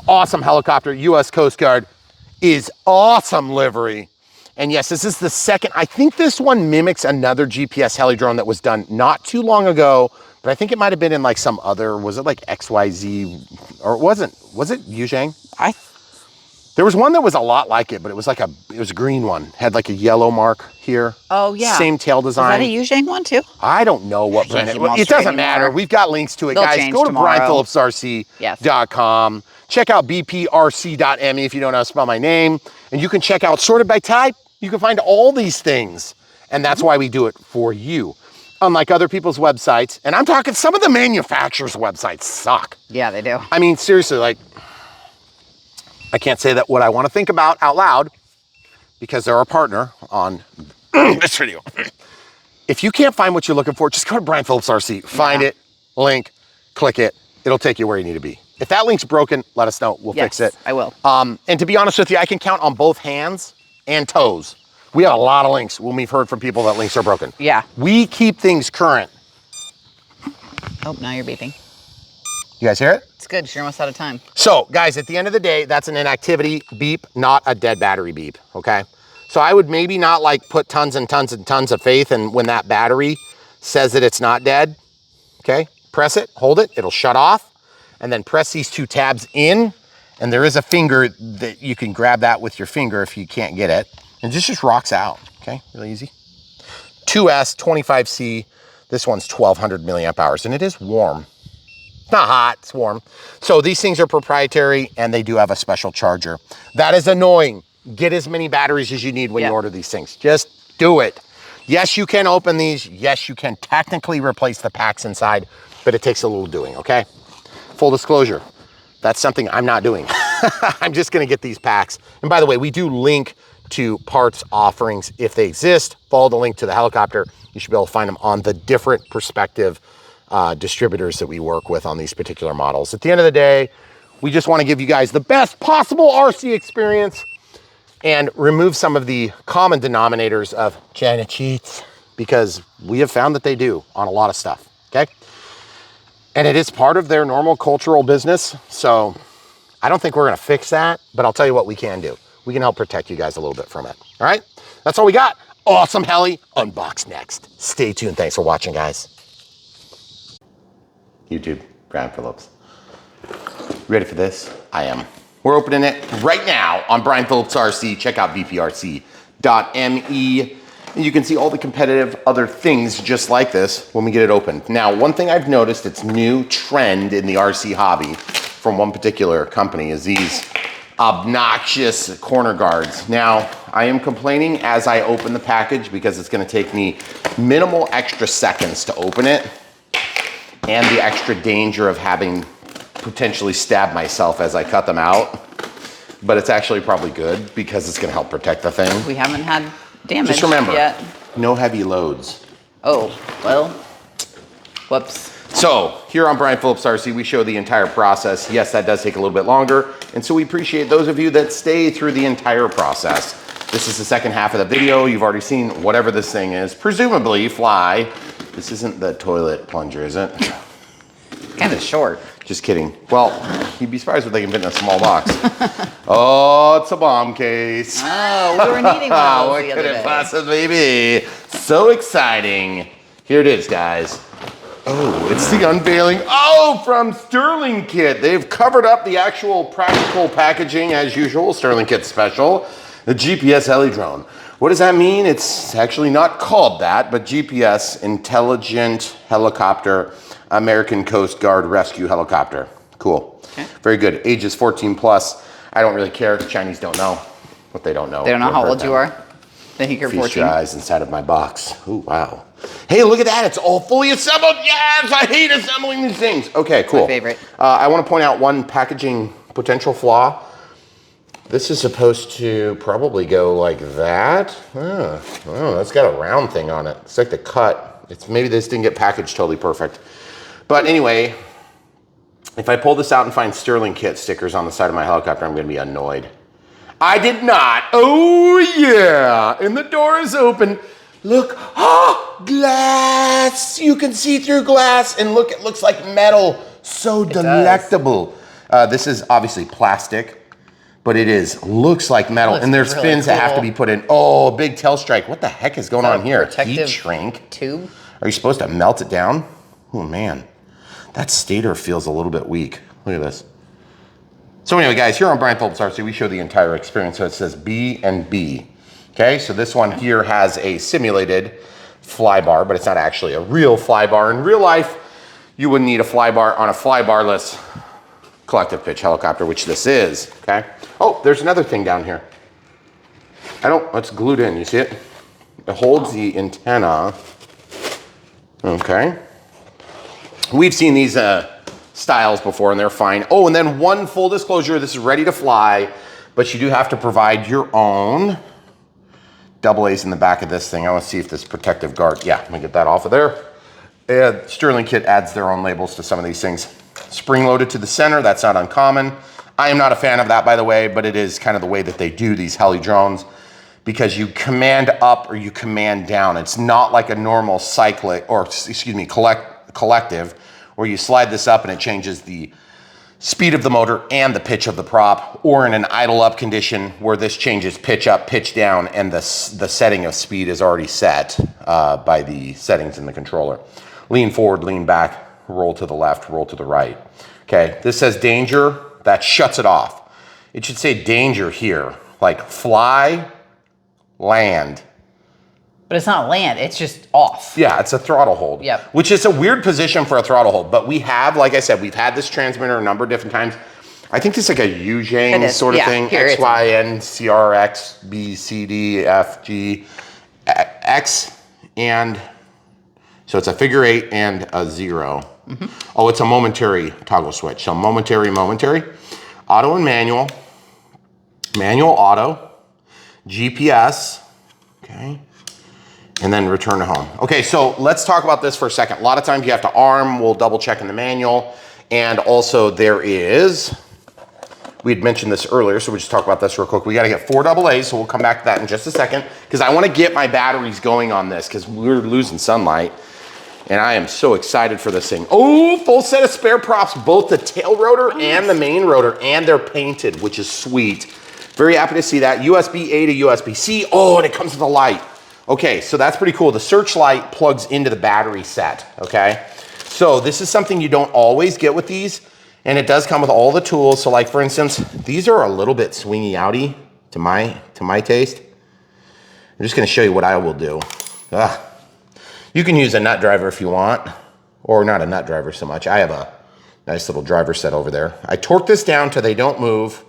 Awesome helicopter, US Coast Guard is awesome livery. And yes, this is the second, I think this one mimics another GPS heli drone that was done not too long ago, but I think it might've been in like some other, was it like XYZ, or was it Xiang? There was one that was a lot like it, but it was like it was a green one. Had like a yellow mark here. Oh yeah. Same tail design. Is that a Xiang one too? I don't know what brand it doesn't matter. We've got links to it, guys. Go to BrianPhillipsRC.com. Check out bprc.me if you don't know how to spell my name. And you can check out Sorted by Type. You can find all these things. And that's why we do it for you. Unlike other people's websites, and I'm talking some of the manufacturers' websites suck. Yeah, they do. I mean, seriously, like, I can't say that what I want to think about out loud because they're our partner on this video. If you can't find what you're looking for, just go to Brian Phillips RC, find it, link, click it. It'll take you where you need to be. If that link's broken, let us know. We'll fix it. I will. And to be honest with you, I can count on both hands and toes. We have a lot of links when we've heard from people that links are broken. Yeah. We keep things current. Oh, now you're beeping. You guys hear it? It's good, you're almost out of time. So guys, at the end of the day, that's an inactivity beep, not a dead battery beep, okay? So I would maybe not like put tons and tons and tons of faith in when that battery says that it's not dead, okay? Press it, hold it, it'll shut off, and then press these 2 tabs in, and there is a finger that you can grab that with your finger if you can't get it, and it just rocks out, okay? Really easy. 2S, 25C, this one's 1200 milliamp hours, and it is warm. It's not hot, it's warm. So these things are proprietary and they do have a special charger. That is annoying. Get as many batteries as you need when you order these things. Just do it. Yes, you can open these. Yes, you can technically replace the packs inside, but it takes a little doing, okay? Full disclosure, that's something I'm not doing. I'm just gonna get these packs. And by the way, we do link to parts offerings if they exist. Follow the link to the helicopter. You should be able to find them on the different perspective distributors that we work with on these particular models. At the end of the day, we just want to give you guys the best possible RC experience and remove some of the common denominators of China cheats, because we have found that they do on a lot of stuff, okay? And it is part of their normal cultural business. So I don't think we're going to fix that, but I'll tell you what we can do. We can help protect you guys a little bit from it. All right, that's all we got. Awesome heli, unbox next. Stay tuned. Thanks for watching, guys. YouTube, Brian Phillips. Ready for this? I am. We're opening it right now on Brian Phillips RC. Check out bprc.me. And you can see all the competitive other things just like this when we get it open. Now, one thing I've noticed, it's new trend in the RC hobby from one particular company, is these obnoxious corner guards. Now, I am complaining as I open the package because it's gonna take me minimal extra seconds to open it and the extra danger of having potentially stabbed myself as I cut them out. But it's actually probably good because it's gonna help protect the thing. We haven't had damage Just remember, yet. no heavy loads. Oh, well, whoops. So here on Brian Phillips RC, we show the entire process. Yes, that does take a little bit longer. And so we appreciate those of you that stay through the entire process. This is the second half of the video. You've already seen whatever this thing is, presumably fly. This isn't the toilet plunger, is it? Kind of short. Just kidding. Well, you'd be surprised what they can fit in a small box. Oh, it's a bomb case. Oh, we were needing one of those what the could other it day. possibly be? So exciting. Here it is, guys. Oh, it's the unveiling. Oh, from Sterling Kit. They've covered up the actual practical packaging as usual. Sterling Kit special. The GPS heli drone. What does that mean? It's actually not called that, but GPS, Intelligent Helicopter, American Coast Guard Rescue Helicopter. Cool. Okay. Very good. Ages 14 plus. I don't really care. The Chinese don't know what they don't know. They don't know how old you are? They think you're 14. Feast your eyes inside of my box. Ooh, wow. Hey, look at that. It's all fully assembled. Yes, I hate assembling these things. Okay, cool. My favorite. I want to point out one packaging potential flaw. This is supposed to probably go like that. Oh, that's got a round thing on it. It's like the cut. It's maybe this didn't get packaged totally perfect. But anyway, if I pull this out and find Sterling Kit stickers on the side of my helicopter, I'm going to be annoyed. I did not. Oh, yeah. And the door is open. Look. Oh, glass. You can see through glass. And look, it looks like metal. So delectable. This is obviously plastic, but looks like metal. And there's really fins that have to be put in. Oh, a big tail strike. What the heck is going on here? Heat shrink. Tube? Are you supposed to melt it down? Oh, man. That stator feels a little bit weak. Look at this. So anyway, guys, here on Brian Phillips RC, we show the entire experience. So it says B and B. Okay, so this one here has a simulated fly bar, but it's not actually a real fly bar. In real life, you wouldn't need a fly bar on a fly bar-less collective pitch helicopter, which this is, okay? Oh, there's another thing down here. It's glued in, you see it? It holds the antenna. Okay. We've seen these styles before and they're fine. Oh, and then one full disclosure, this is ready to fly, but you do have to provide your own double A's in the back of this thing. I want to see if this protective guard, yeah, let me get that off of there. And Sterling Kit adds their own labels to some of these things. Spring loaded to the center, that's not uncommon. I am not a fan of that, by the way, but it is kind of the way that they do these heli drones because you command up or you command down. It's not like a normal cyclic, or excuse me, collective, where you slide this up and it changes the speed of the motor and the pitch of the prop, or in an idle up condition where this changes pitch up, pitch down, and the setting of speed is already set by the settings in the controller. Lean forward, lean back, roll to the left, roll to the right. Okay, this says danger, that shuts it off. It should say danger here, like fly, land. But it's not land, it's just off. Yeah, it's a throttle hold. Yep. Which is a weird position for a throttle hold, but we have, like I said, we've had this transmitter a number of different times. I think this is like a U-Xiang sort of thing. X, Y, N, C, R, X, B, C, D, F, G, X, and so it's a figure 8 and a 0. Mm-hmm. Oh, it's a momentary toggle switch. So momentary, auto and manual, auto, GPS, okay, and then return to home. Okay, so let's talk about this for a second. A lot of times you have to arm, we'll double check in the manual, and also there is, we had mentioned this earlier, so we'll just talk about this real quick. We gotta get 4 AA's, so we'll come back to that in just a second, because I wanna get my batteries going on this, because we're losing sunlight. And I am so excited for this thing. Oh, full set of spare props, both the tail rotor and the main rotor, and they're painted, which is sweet. Very happy to see that. USB-A to USB-C. Oh, and it comes with a light. Okay, so that's pretty cool. The searchlight plugs into the battery set, okay? So this is something you don't always get with these, and it does come with all the tools. So like, for instance, these are a little bit swingy outy to my taste. I'm just gonna show you what I will do. You can use a nut driver if you want, or not a nut driver so much. I have a nice little driver set over there. I torque this down till they don't move.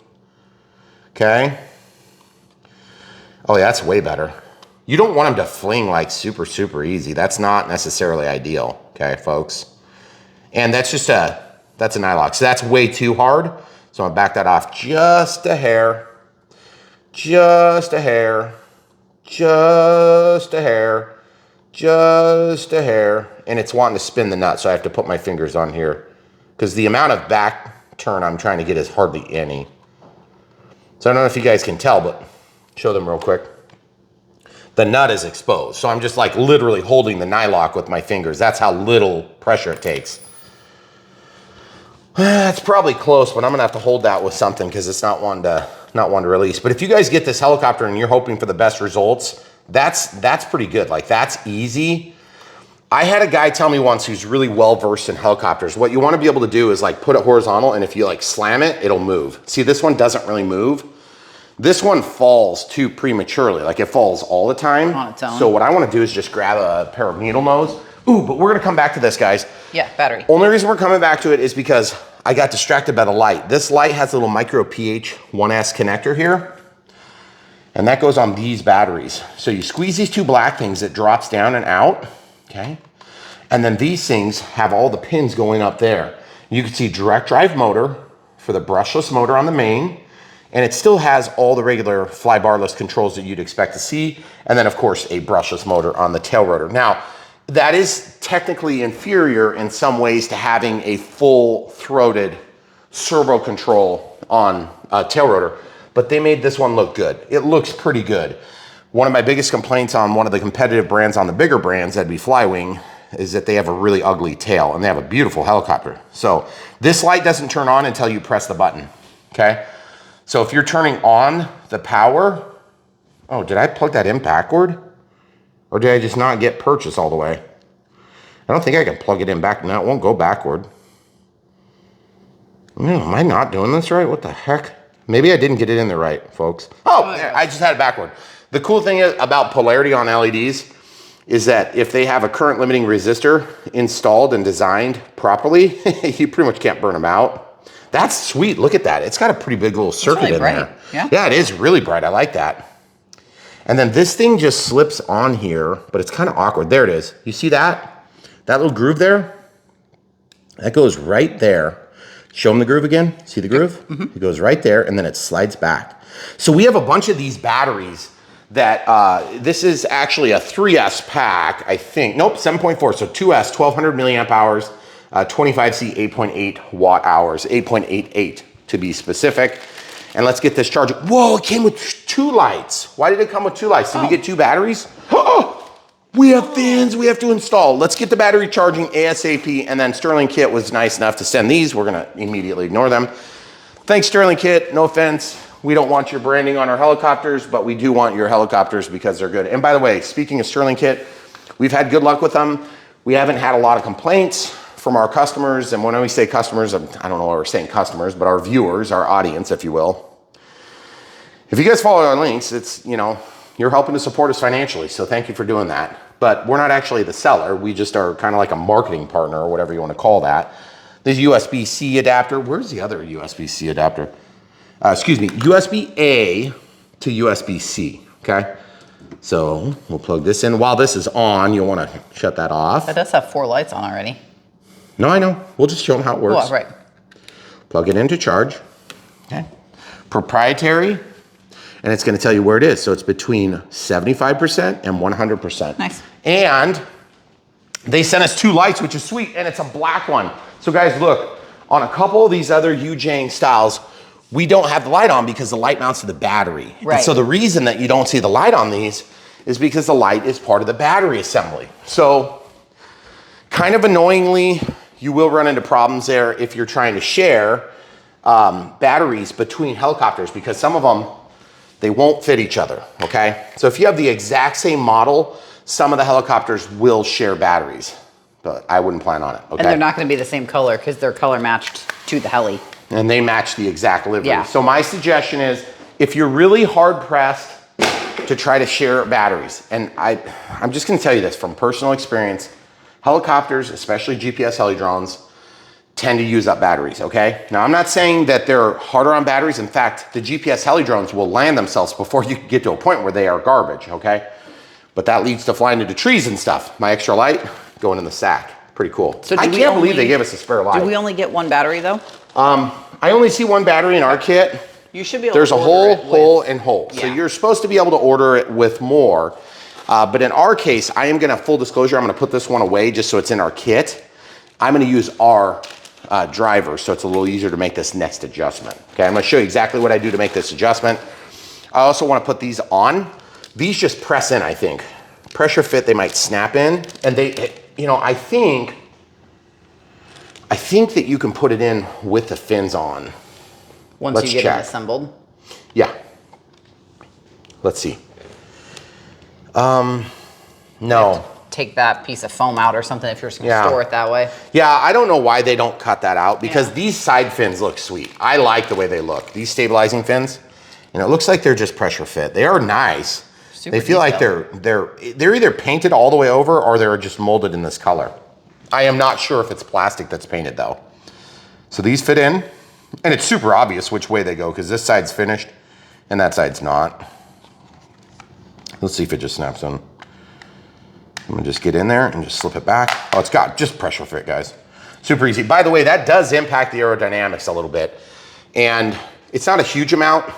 Okay. Oh yeah, that's way better. You don't want them to fling like super, super easy. That's not necessarily ideal, okay, folks? And that's just that's a nylock. So that's way too hard. So I'm gonna back that off just a hair, just a hair, just a hair, just a hair. And it's wanting to spin the nut, so I have to put my fingers on here because the amount of back turn I'm trying to get is hardly any. So I don't know if you guys can tell, but show them real quick. The nut is exposed. So I'm just like literally holding the nylock with my fingers. That's how little pressure it takes. It's probably close, but I'm gonna have to hold that with something because it's not one to release. But if you guys get this helicopter and you're hoping for the best results, that's pretty good. Like that's easy. I had a guy tell me once who's really well versed in helicopters, what you want to be able to do is like put it horizontal, and if you like slam it, it'll move. See, this one doesn't really move. This one falls too prematurely, like it falls all the time. On its own. So what I want to do is just grab a pair of needle nose. Ooh, but we're gonna come back to this, guys. Yeah, battery. Only reason we're coming back to it is because I got distracted by the light. This light has a little micro UH-1 connector here, and that goes on these batteries. So you squeeze these two black things, it drops down and out, okay? And then these things have all the pins going up there. You can see direct drive motor for the brushless motor on the main, and it still has all the regular fly barless controls that you'd expect to see. And then of course a brushless motor on the tail rotor. Now, that is technically inferior in some ways to having a full throated servo control on a tail rotor, but they made this one look good. It looks pretty good. One of my biggest complaints on one of the competitive brands on the bigger brands, that'd be Flywing, is that they have a really ugly tail and they have a beautiful helicopter. So this light doesn't turn on until you press the button, okay? So if you're turning on the power, oh, did I plug that in backward? Or did I just not get purchase all the way? I don't think I can plug it in back. No, it won't go backward. Am I not doing this right? What the heck? Maybe I didn't get it in there right, folks. Oh, yeah, I just had it backward. The cool thing about polarity on LEDs is that if they have a current limiting resistor installed and designed properly, you pretty much can't burn them out. That's sweet. Look at that. It's got a pretty big little circuit really in bright. There. Yeah. Yeah, it is really bright. I like that. And then this thing just slips on here, but it's kind of awkward. There it is. You see that? That little groove there? That goes right there. Show them the groove again. See the groove? Mm-hmm. It goes right there, and then it slides back. So we have a bunch of these batteries that, this is actually a 3S pack, I think. Nope, 7.4. So 2S, 1200 milliamp hours, 25C, 8.8 watt hours, 8.88 to be specific. And let's get this charging. Whoa, it came with two lights. Why did it come with two lights? Did we get two batteries? Oh, we have fans we have to install. Let's get the battery charging ASAP. And then Sterling Kit was nice enough to send these. We're gonna immediately ignore them. Thanks, Sterling Kit. No offense. We don't want your branding on our helicopters, but we do want your helicopters because they're good. And by the way, speaking of Sterling Kit, we've had good luck with them. We haven't had a lot of complaints from our customers. And when we say customers, I don't know why we're saying customers, but our viewers, our audience, if you will. If you guys follow our links, it's, you know, you're helping to support us financially. So thank you for doing that. But we're not actually the seller. We just are kind of like a marketing partner or whatever you want to call that. There's USB-C adapter. Where's the other USB-C adapter? Excuse me, USB-A to USB-C, okay? So we'll plug this in. While this is on, you'll want to shut that off. That does have 4 lights on already. No, I know. We'll just show them how it works. Oh, right. Plug it into charge. Okay. Proprietary, and it's going to tell you where it is. So it's between 75% and 100%. Nice. And they sent us 2 lights, which is sweet, and it's a black one. So guys, look, on a couple of these other Xiang styles, we don't have the light on because the light mounts to the battery. Right. And so the reason that you don't see the light on these is because the light is part of the battery assembly. So kind of annoyingly, you will run into problems there if you're trying to share batteries between helicopters because some of them, they won't fit each other, okay? So if you have the exact same model, some of the helicopters will share batteries, but I wouldn't plan on it, okay? And they're not gonna be the same color because they're color matched to the Heli. And they match the exact livery. Yeah. So my suggestion is, if you're really hard pressed to try to share batteries, and I'm just gonna tell you this from personal experience, helicopters, especially GPS heli drones, tend to use up batteries, okay? Now, I'm not saying that they're harder on batteries. In fact, the GPS heli drones will land themselves before you get to a point where they are garbage, okay? But that leads to flying into trees and stuff. My extra light going in the sack. Pretty cool. So I can't believe they gave us a spare light. Do we only get one battery though? I only see one battery in our kit. You should be able There's to order a hole and hole. Yeah. So you're supposed to be able to order it with more. But in our case, I am gonna, full disclosure, I'm gonna put this one away just so it's in our kit. I'm gonna use our driver, so it's a little easier to make this next adjustment. Okay, I'm gonna show you exactly what I do to make this adjustment. I also wanna put these on. These just press in, I think. Pressure fit, they might snap in. And they, you know, I think that you can put it in with the fins on. Once you get it assembled? Yeah. Let's see. No. Take that piece of foam out or something if you're just gonna store it that way. Yeah, I don't know why they don't cut that out because these side fins look sweet. I like the way they look. These stabilizing fins, and it looks like they're just pressure fit. They are nice. They feel like they're either painted all the way over or they're just molded in this color. I am not sure if it's plastic that's painted though. So these fit in, and it's super obvious which way they go because this side's finished and that side's not. Let's see if it just snaps in. I'm gonna just get in there and just slip it back. Oh, it's got just pressure fit, guys. Super easy. By the way, that does impact the aerodynamics a little bit. And it's not a huge amount,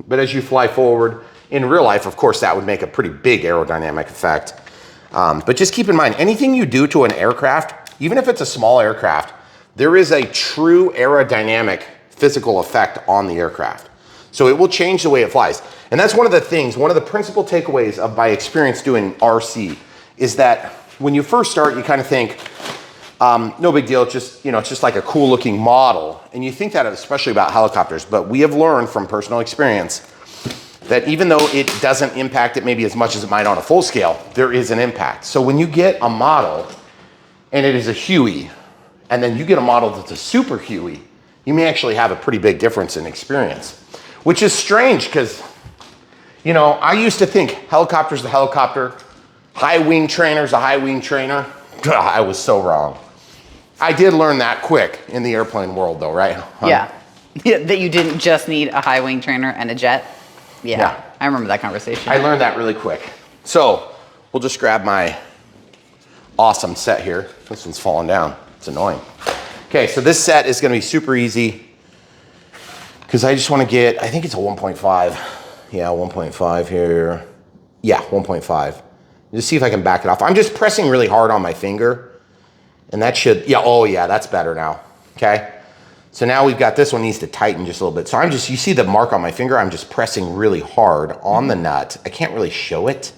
but as you fly forward, in real life, of course, that would make a pretty big aerodynamic effect. But just keep in mind, anything you do to an aircraft, even if it's a small aircraft, there is a true aerodynamic physical effect on the aircraft. So it will change the way it flies. And that's one of the things, one of the principal takeaways of my experience doing RC is that when you first start, you kind of think, no big deal, it's just, you know, it's just like a cool looking model. And you think that especially about helicopters, but we have learned from personal experience that even though it doesn't impact it maybe as much as it might on a full scale, there is an impact. So when you get a model and it is a Huey, and then you get a model that's a super Huey, you may actually have a pretty big difference in experience, which is strange because, you know, I used to think helicopter's the helicopter, high wing trainer's a high wing trainer. I was so wrong. I did learn that quick in the airplane world though, right? Yeah, that you didn't just need a high wing trainer and a jet. Yeah, I remember that conversation. I learned that really quick. So we'll just grab my awesome set here. This one's falling down. It's annoying. Okay, so this set is gonna be super easy because I just wanna get, I think it's a 1.5. Yeah, 1.5 here. Yeah, 1.5. Just see if I can back it off. I'm just pressing really hard on my finger and that should, yeah, oh yeah, that's better now, okay? So now we've got this one needs to tighten just a little bit. So I'm just, you see the mark on my finger? I'm just pressing really hard on the nut. I can't really show it.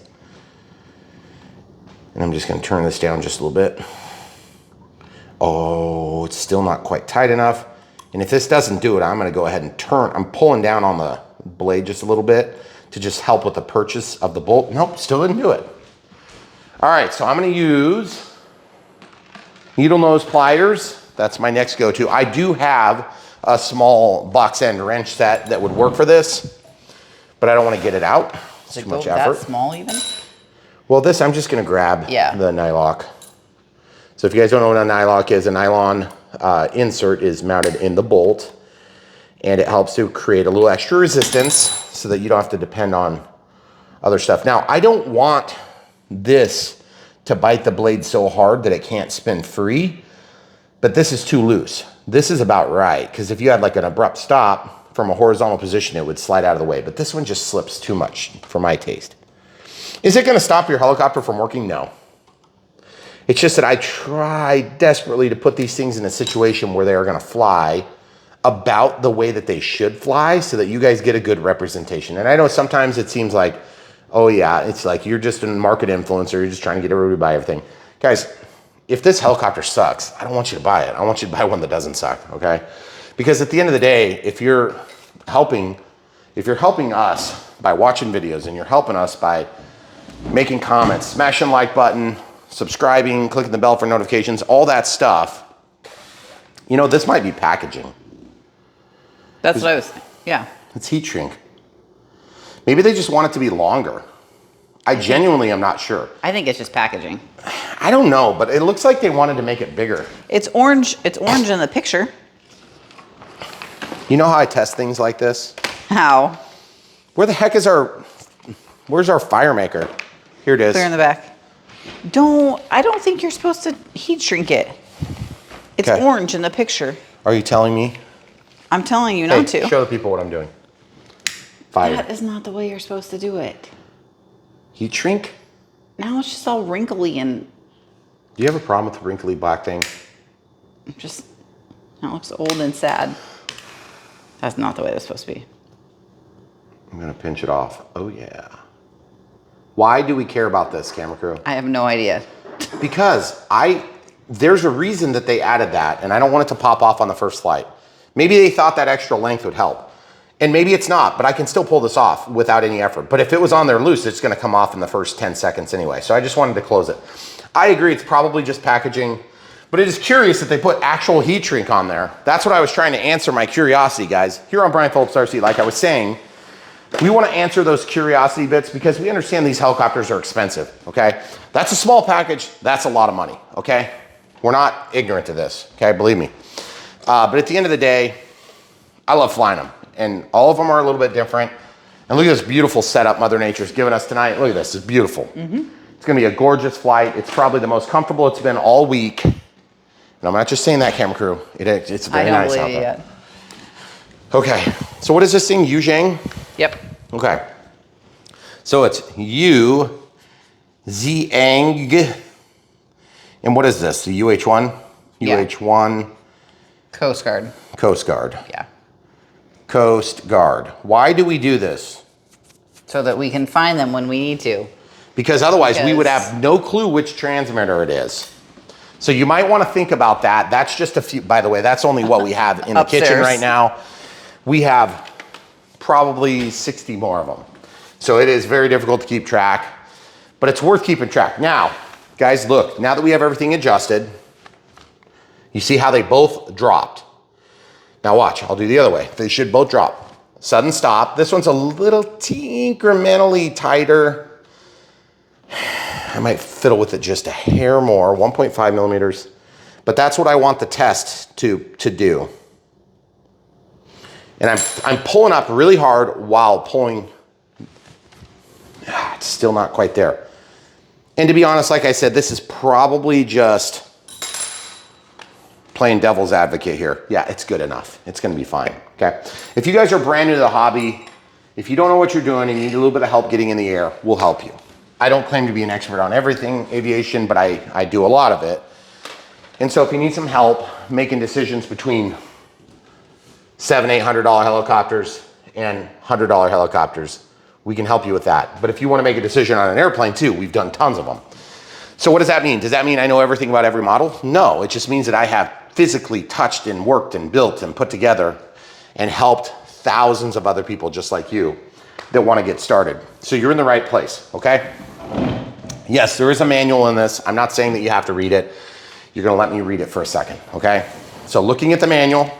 And I'm just gonna turn this down just a little bit. Oh, it's still not quite tight enough. And if this doesn't do it, I'm gonna go ahead and turn, I'm pulling down on the blade just a little bit to just help with the purchase of the bolt. Nope, still didn't do it. All right, so I'm gonna use needle nose pliers. That's my next go-to. I do have a small box end wrench set that would work for this, but I don't want to get it out. It's too much effort. That small even? Well, this I'm just going to grab the nylock. So if you guys don't know what a nylock is, a nylon insert is mounted in the bolt, and it helps to create a little extra resistance so that you don't have to depend on other stuff. Now, I don't want this to bite the blade so hard that it can't spin free. But this is too loose. This is about right, because if you had like an abrupt stop from a horizontal position, it would slide out of the way. But this one just slips too much for my taste. Is it gonna stop your helicopter from working? No. It's just that I try desperately to put these things in a situation where they are gonna fly about the way that they should fly so that you guys get a good representation. And I know sometimes it seems like, oh yeah, it's like you're just a market influencer, you're just trying to get everybody to buy everything. Guys, if this helicopter sucks, I don't want you to buy it. I want you to buy one that doesn't suck, okay? Because at the end of the day, if you're helping us by watching videos and you're helping us by making comments, smashing like button, subscribing, clicking the bell for notifications, all that stuff, you know, this might be packaging. That's what I was saying, yeah. It's heat shrink. Maybe they just want it to be longer. I genuinely am not sure. I think it's just packaging. I don't know, but it looks like they wanted to make it bigger. It's orange. It's orange in the picture. You know how I test things like this? How? Where the heck is where's our fire maker? Here it is. Clear in the back. I don't think you're supposed to heat shrink it. It's orange in the picture. Are you telling me? I'm telling you not to. Show the people what I'm doing. Fire. That is not the way you're supposed to do it. Heat shrink? Now it's just all wrinkly and... Do you have a problem with the wrinkly black thing? Just, that looks old and sad. That's not the way that's supposed to be. I'm gonna pinch it off. Oh yeah. Why do we care about this, camera crew? I have no idea. Because there's a reason that they added that, and I don't want it to pop off on the first flight. Maybe they thought that extra length would help. And maybe it's not, but I can still pull this off without any effort. But if it was on there loose, it's gonna come off in the first 10 seconds anyway. So I just wanted to close it. I agree, it's probably just packaging, but it is curious that they put actual heat shrink on there. That's what I was trying to answer my curiosity, guys. Here on Brian Phillips RC, like I was saying, we wanna answer those curiosity bits because we understand these helicopters are expensive, okay? That's a small package, that's a lot of money, okay? We're not ignorant to this, okay, believe me. But at the end of the day, I love flying them, and all of them are a little bit different. And look at this beautiful setup Mother Nature's given us tonight. Look at this, it's beautiful. It's gonna be a gorgeous flight. It's probably the most comfortable it's been all week. And I'm not just saying that, camera crew. It's very nice out there. Yet. Okay, so what is this thing, Xiang? Yep. Okay, so it's Xiang. And what is this, the UH-1? Yeah. UH-1. Coast Guard. Coast Guard. Yeah. Coast Guard. Why do we do this? So that we can find them when we need to. Because otherwise we would have no clue which transmitter it is. So you might want to think about that. That's just a few, by the way, that's only what we have in the kitchen right now. We have probably 60 more of them. So it is very difficult to keep track, but it's worth keeping track. Now, guys, look, now that we have everything adjusted, you see how they both dropped. Now watch, I'll do the other way. They should both drop. Sudden stop. This one's a little incrementally tighter. I might fiddle with it just a hair more, 1.5 millimeters. But that's what I want the test to do. And I'm pulling up really hard while pulling. It's still not quite there. And to be honest, like I said, this is probably just playing devil's advocate here. Yeah, it's good enough. It's gonna be fine, okay? If you guys are brand new to the hobby, if you don't know what you're doing and you need a little bit of help getting in the air, we'll help you. I don't claim to be an expert on everything aviation, but I do a lot of it. And so if you need some help making decisions between $700, $800 helicopters and $100 helicopters, we can help you with that. But if you wanna make a decision on an airplane too, we've done tons of them. So what does that mean? Does that mean I know everything about every model? No, it just means that I have physically touched and worked and built and put together and helped thousands of other people just like you that wanna get started. So you're in the right place, okay? Yes, there is a manual in this. I'm not saying that you have to read it. You're gonna let me read it for a second, okay? So looking at the manual,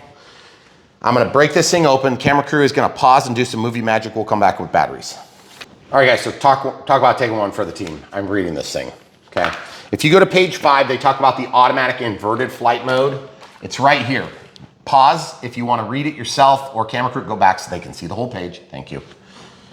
I'm gonna break this thing open. Camera crew is gonna pause and do some movie magic. We'll come back with batteries. All right, guys, so talk about taking one for the team. I'm reading this thing, okay? If you go to page 5, they talk about the automatic inverted flight mode. It's right here. Pause if you wanna read it yourself, or camera crew, go back so they can see the whole page. Thank you.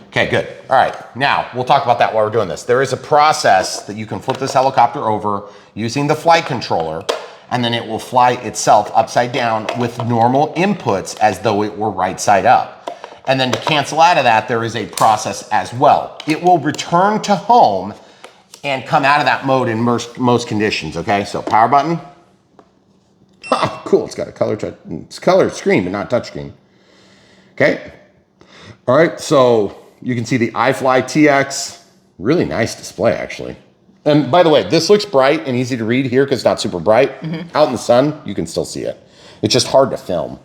Okay, good. All right, now we'll talk about that while we're doing this. There is a process that you can flip this helicopter over using the flight controller, and then it will fly itself upside down with normal inputs as though it were right side up. And then to cancel out of that, there is a process as well. It will return to home and come out of that mode in most conditions, okay? So power button. Oh, cool, it's got a color screen, but not touch screen. Okay. All right, so you can see the iFly TX, really nice display actually. And by the way, this looks bright and easy to read here because it's not super bright. Out in the sun, you can still see it. It's just hard to film.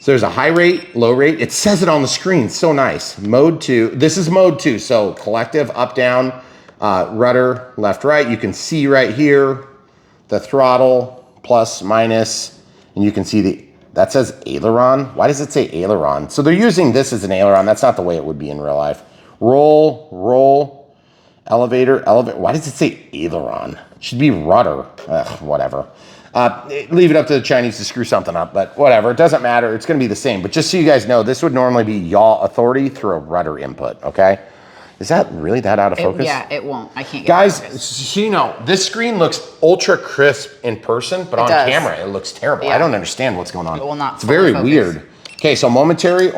So there's a high rate, low rate. It says it on the screen, so nice. Mode 2, this is mode 2, so collective, up, down, rudder, left, right. You can see right here, the throttle, plus, minus, and you can see that says aileron. Why does it say aileron? So they're using this as an aileron. That's not the way it would be in real life. Roll, roll, Elevator. Why does it say aileron? Should be rudder. Ugh, whatever. Leave it up to the Chinese to screw something up, but whatever. It doesn't matter. It's going to be the same. But just so you guys know, this would normally be yaw authority through a rudder input, okay? Is that really that out of focus? Yeah, it won't. I can't get Guys, focus. so you know, this screen looks ultra crisp in person, but on camera, it looks terrible. Yeah. I don't understand what's going on. It will not It's very focus. weird. Okay, so momentary,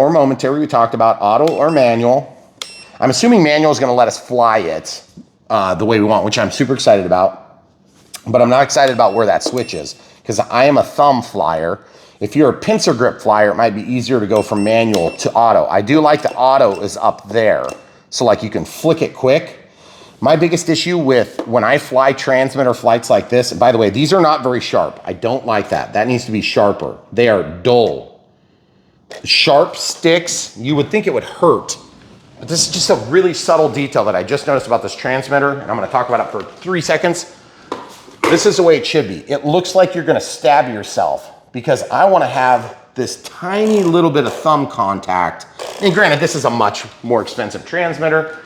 we talked about auto or manual. I'm assuming manual is going to let us fly it the way we want, which I'm super excited about. But I'm not excited about where that switch is because I am a thumb flyer. If you're a pincer grip flyer, it might be easier to go from manual to auto. I do like the auto is up there. So like you can flick it quick. My biggest issue with when I fly transmitter flights like this, by the way, these are not very sharp. I don't like that. That needs to be sharper. They are dull. Sharp sticks, you would think it would hurt. But this is just a really subtle detail that I just noticed about this transmitter, and I'm gonna talk about it for 3 seconds. This is the way it should be. It looks like you're gonna stab yourself because I wanna have this tiny little bit of thumb contact. And granted, this is a much more expensive transmitter,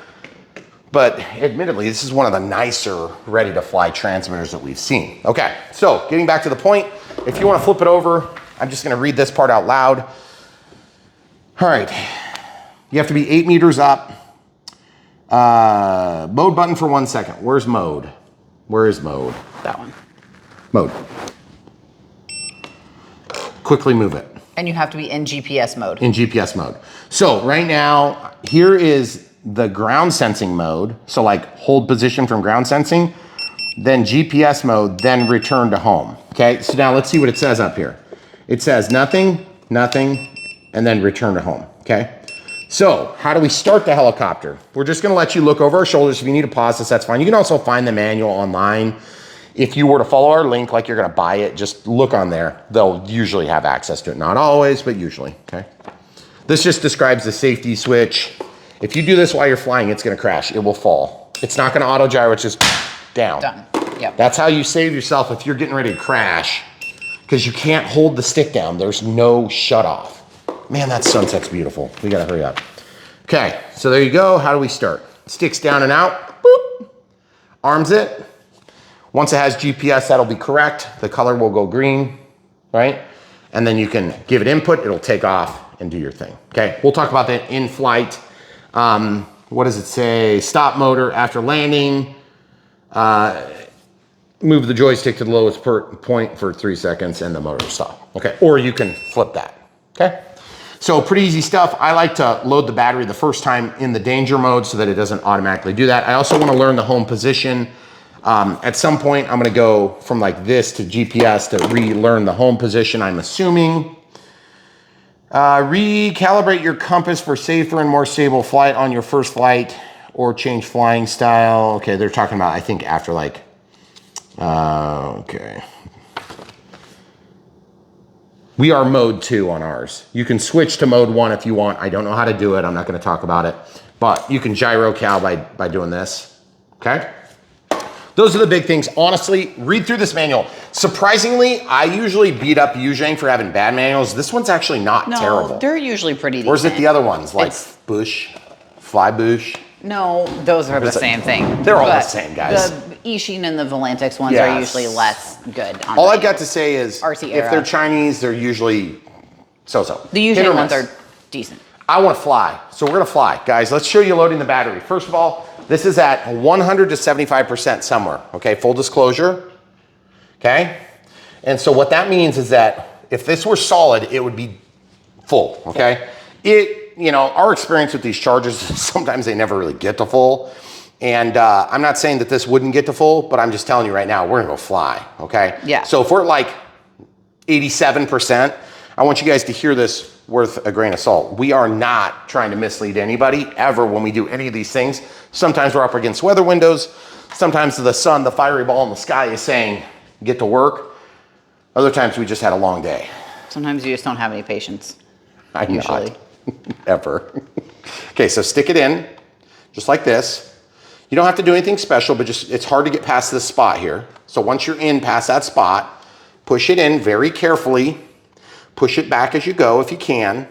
but admittedly, this is one of the nicer ready to fly transmitters that we've seen. Okay, so getting back to the point, if you wanna flip it over, I'm just gonna read this part out loud. All right, you have to be 8 meters up. Mode button for 1 second. Where's mode? Where is mode? That one. Mode. Quickly move it. And you have to be in GPS mode. In GPS mode. So right now, here is the ground sensing mode. So like hold position from ground sensing, then GPS mode, then return to home. Okay, so now let's see what it says up here. It says nothing, nothing, and then return to home, okay? So how do we start the helicopter? We're just gonna let you look over our shoulders. If you need to pause this, that's fine. You can also find the manual online. If you were to follow our link like you're gonna buy it, just look on there. They'll usually have access to it. Not always, but usually, okay? This just describes the safety switch. If you do this while you're flying, it's gonna crash, it will fall. It's not gonna auto gyro, it's just down. Done, yep. That's how you save yourself if you're getting ready to crash, because you can't hold the stick down. There's no shut off. Man, that sunset's beautiful. We gotta hurry up. Okay, so there you go. How do we start? Sticks down and out, boop. Arms it. Once it has GPS, that'll be correct. The color will go green, right? And then you can give it input, it'll take off and do your thing. Okay, we'll talk about that in flight. What does it say? Stop motor after landing. Move the joystick to the lowest point for 3 seconds and the motor will stop. Okay, or you can flip that, okay? So pretty easy stuff. I like to load the battery the first time in the danger mode so that it doesn't automatically do that. I also want to learn the home position. At some point, I'm going to go from like this to GPS to relearn the home position, I'm assuming. Recalibrate your compass for safer and more stable flight on your first flight or change flying style. Okay, they're talking about, I think, after like, okay. We are mode 2 on ours. You can switch to mode 1 if you want. I don't know how to do it. I'm not going to talk about it. But you can gyro cal by doing this. Okay? Those are the big things. Honestly, read through this manual. Surprisingly, I usually beat up Xiang for having bad manuals. This one's actually not terrible. They're usually pretty decent. Or is it the other ones? Like Bush, Flybush? No, those are the same thing. They're all the same, guys. The Xiang and the Volantix ones are usually less good. All I've got to say is, RT if they're Chinese, they're usually so-so. The Xiang ones are decent. I want to fly, so we're gonna fly. Guys, let's show you loading the battery. First of all, this is at 100 to 75% somewhere, okay? Full disclosure, okay? And so what that means is that if this were solid, it would be full, okay? You know, our experience with these chargers, sometimes they never really get to full. And I'm not saying that this wouldn't get to full, but I'm just telling you right now, we're gonna go fly, okay? Yeah. So if we're at like 87%, I want you guys to hear this worth a grain of salt. We are not trying to mislead anybody ever when we do any of these things. Sometimes we're up against weather windows. Sometimes the sun, the fiery ball in the sky is saying, get to work. Other times we just had a long day. Sometimes you just don't have any patience. I'm not, ever. Okay, so stick it in, just like this. You don't have to do anything special, but just, it's hard to get past this spot here. So once you're in past that spot, push it in very carefully. Push it back as you go if you can.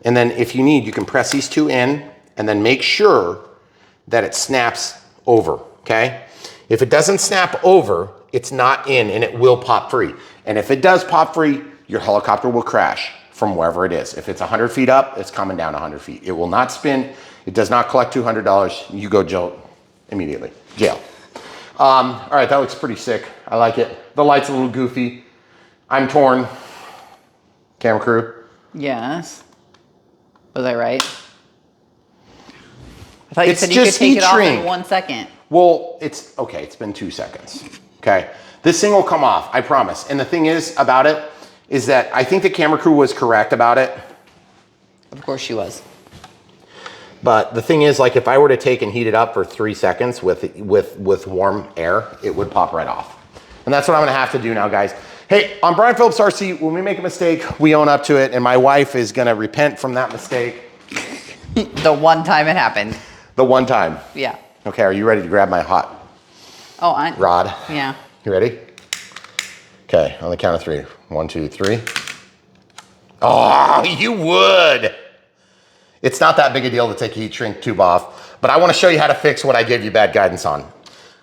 And then if you need, you can press these two in and then make sure that it snaps over, okay? If it doesn't snap over, it's not in and it will pop free. And if it does pop free, your helicopter will crash from wherever it is. If it's 100 feet up, it's coming down 100 feet. It will not spin. It does not collect $200. You go jail immediately. Jail. All right, that looks pretty sick. I like it. The light's a little goofy. I'm torn. Camera crew. Yes. Was I right? I thought you It's said you could just take heat it off in shrink. 1 second. Well, it's okay. It's been 2 seconds. Okay. This thing will come off, I promise. And the thing is about it is that I think the camera crew was correct about it. Of course she was. But the thing is, like, if I were to take and heat it up for 3 seconds with warm air, it would pop right off. And that's what I'm gonna have to do now, guys. Hey, on Brian Phillips RC, when we make a mistake, we own up to it, and my wife is gonna repent from that mistake. The one time it happened. The one time. Yeah. Okay, are you ready to grab my hot rod? Yeah. You ready? Okay, on the count of 3. 1, 2, 3. Oh, you would. It's not that big a deal to take a heat shrink tube off, but I want to show you how to fix what I gave you bad guidance on.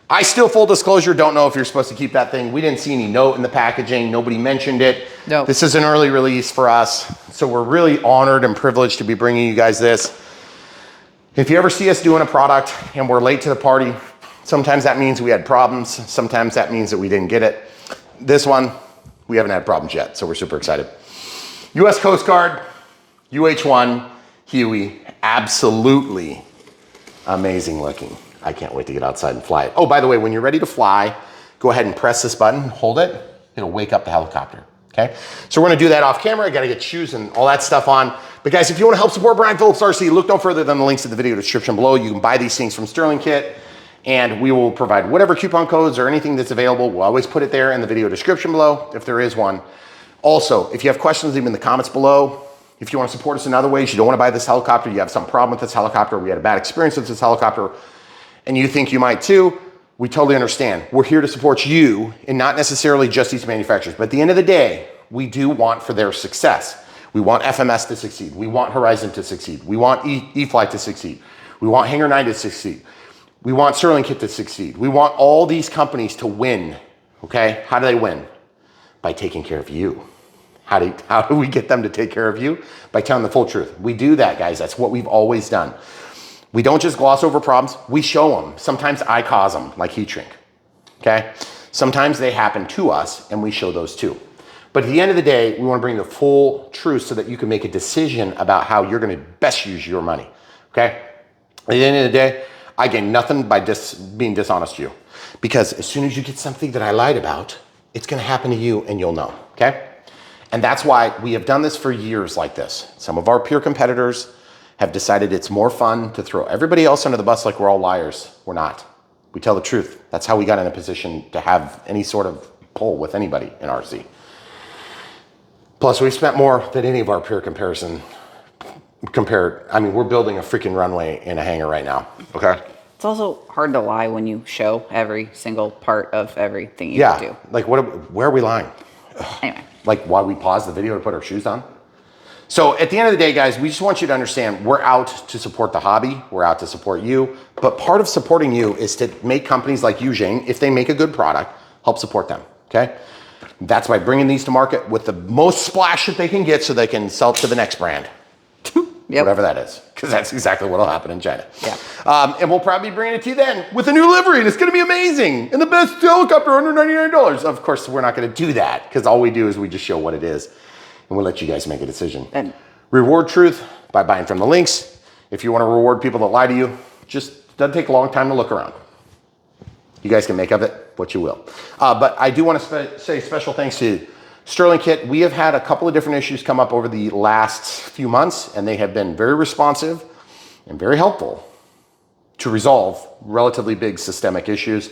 I still, full disclosure, don't know if you're supposed to keep that thing. We didn't see any note in the packaging. Nobody mentioned it. No. This is an early release for us, so we're really honored and privileged to be bringing you guys this. If you ever see us doing a product and we're late to the party, sometimes that means we had problems. Sometimes that means that we didn't get it. This one, we haven't had problems yet, so we're super excited. U.S. Coast Guard, UH-1, Huey, absolutely amazing looking. I can't wait to get outside and fly it. Oh, by the way, when you're ready to fly, go ahead and press this button, hold it, it'll wake up the helicopter, okay? So we're gonna do that off camera. I gotta get shoes and all that stuff on. But guys, if you wanna help support Brian Phillips RC, look no further than the links in the video description below. You can buy these things from Sterling Kit, and we will provide whatever coupon codes or anything that's available. We'll always put it there in the video description below, if there is one. Also, if you have questions, leave them in the comments below. If you want to support us in other ways, you don't want to buy this helicopter, you have some problem with this helicopter, we had a bad experience with this helicopter, and you think you might too, we totally understand. We're here to support you and not necessarily just these manufacturers. But at the end of the day, we do want for their success. We want FMS to succeed. We want Horizon to succeed. We want E-Flight to succeed. We want Hangar 9 to succeed. We want Sterling Kit to succeed. We want all these companies to win, okay? How do they win? By taking care of you. How do we get them to take care of you? By telling the full truth. We do that, guys. That's what we've always done. We don't just gloss over problems. We show them. Sometimes I cause them, like heat shrink, okay? Sometimes they happen to us, and we show those too. But at the end of the day, we want to bring the full truth so that you can make a decision about how you're going to best use your money, okay? At the end of the day, I gain nothing by being dishonest to you. Because as soon as you get something that I lied about, it's going to happen to you, and you'll know, okay? And that's why we have done this for years like this. Some of our peer competitors have decided it's more fun to throw everybody else under the bus like we're all liars. We're not. We tell the truth. That's how we got in a position to have any sort of pull with anybody in RC. Plus, we've spent more than any of our peer compared. I mean, we're building a freaking runway in a hangar right now, okay? It's also hard to lie when you show every single part of everything you do. Like where are we lying? Anyway. Like why we pause the video to put our shoes on? So at the end of the day, guys, we just want you to understand we're out to support the hobby. We're out to support you. But part of supporting you is to make companies like Xiang, if they make a good product, help support them, okay? That's by bringing these to market with the most splash that they can get so they can sell it to the next brand. Yep. Whatever that is, because that's exactly what will happen in China. Yeah. And we'll probably be bringing it to you then with a new livery, and it's going to be amazing. And the best helicopter under $99. Of course, we're not going to do that, because all we do is we just show what it is, and we'll let you guys make a decision. And reward truth by buying from the links. If you want to reward people that lie to you, just doesn't take a long time to look around. You guys can make of it what you will. But I do want to say special thanks to Sterling Kit. We have had a couple of different issues come up over the last few months, and they have been very responsive and very helpful to resolve relatively big systemic issues.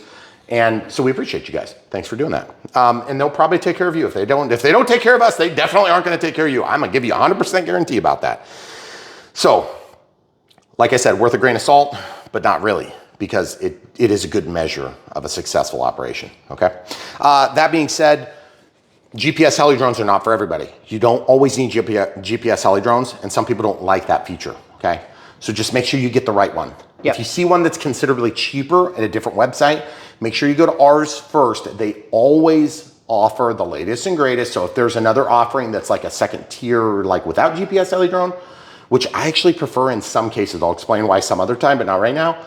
And so we appreciate you guys. Thanks for doing that. And they'll probably take care of you. If they don't take care of us, they definitely aren't going to take care of you. I'm going to give you a 100% guarantee about that. So, like I said, worth a grain of salt, but not really, because it is a good measure of a successful operation, okay? That being said, GPS heli drones are not for everybody. You don't always need GPS heli drones, and some people don't like that feature, okay? So just make sure you get the right one. If you see one that's considerably cheaper at a different website, make sure you go to ours first. They always offer the latest and greatest. So if there's another offering that's like a second tier, like without GPS heli drone, which I actually prefer in some cases, I'll explain why some other time, but not right now.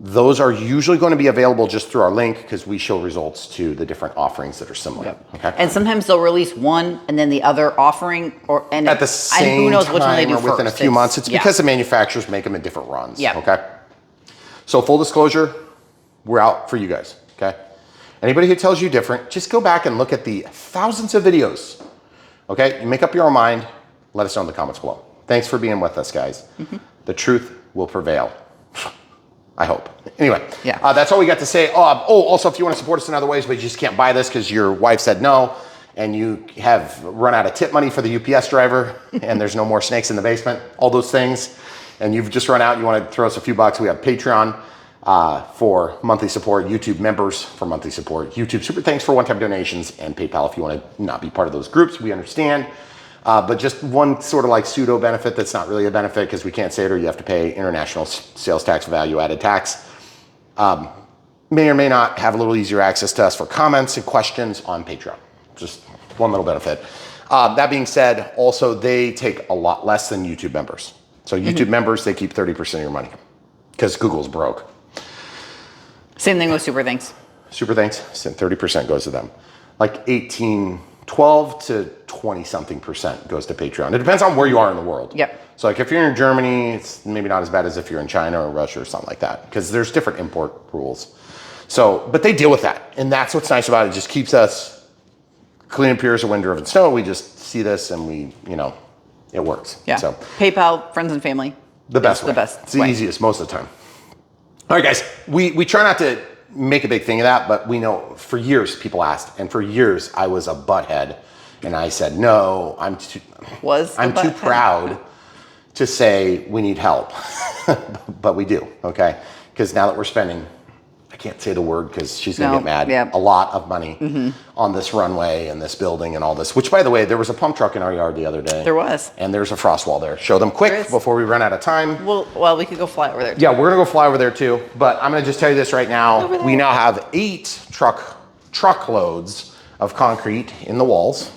Those are usually going to be available just through our link because we show results to the different offerings that are similar. Okay. And sometimes they'll release one and then the other offering, and at the same who knows which one they do time or within first. a few months. It's because the manufacturers make them in different runs. Okay. So full disclosure, we're out for you guys. Okay. Anybody who tells you different, just go back and look at the thousands of videos. Okay. You make up your own mind. Let us know in the comments below. Thanks for being with us, guys. The truth will prevail. I hope. Anyway, that's all we got to say. Also, if you want to support us in other ways, but you just can't buy this because your wife said no, and you have run out of tip money for the UPS driver, and there's no more snakes in the basement, all those things, and you've just run out, you want to throw us a few bucks, we have Patreon for monthly support, YouTube members for monthly support, YouTube super thanks for one-time donations, and PayPal if you want to not be part of those groups. We understand. But just one sort of like pseudo benefit that's not really a benefit because we can't say it or you have to pay international sales tax value added tax. May or may not have a little easier access to us for comments and questions on Patreon. Just one little benefit. That being said, also they take a lot less than YouTube members. So YouTube members, they keep 30% of your money because Google's broke. Same thing with Super Thanks. Super Thanks, 30% goes to them. Like 12 to 20 something percent goes to Patreon. It depends on where you are in the world. So like if you're in Germany, it's maybe not as bad as if you're in China or Russia or something like that because there's different import rules. So, but they deal with that. And that's what's nice about it. It just keeps us clean and pure as a wind-driven snow. We just see this and we, it works. So PayPal, friends and family. The best way. The best. It's the easiest most of the time. All right, guys, we try not to make a big thing of that, but we know for years people asked, and for years I was a butthead, and I said no. I'm too proud to say we need help, but we do, okay? Because now that we're spending, I can't say the word because she's gonna get mad. A lot of money on this runway and this building and all this. Which, by the way, there was a pump truck in our yard the other day. There was. And there's a frost wall there. Show them quick before we run out of time. Well, we could go fly over there too. Yeah, we're gonna go fly over there too. But I'm gonna just tell you this right now. We now have 8 truckloads of concrete in the walls.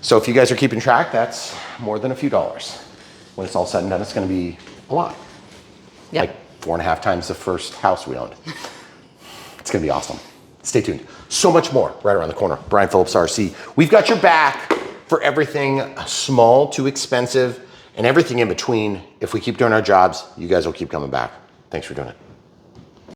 So if you guys are keeping track, that's more than a few dollars. When it's all said and done, it's gonna be a lot. Like 4.5 times the first house we owned. It's gonna be awesome. Stay tuned. So much more right around the corner. Brian Phillips, RC. We've got your back for everything small to expensive and everything in between. If we keep doing our jobs, you guys will keep coming back. Thanks for doing it.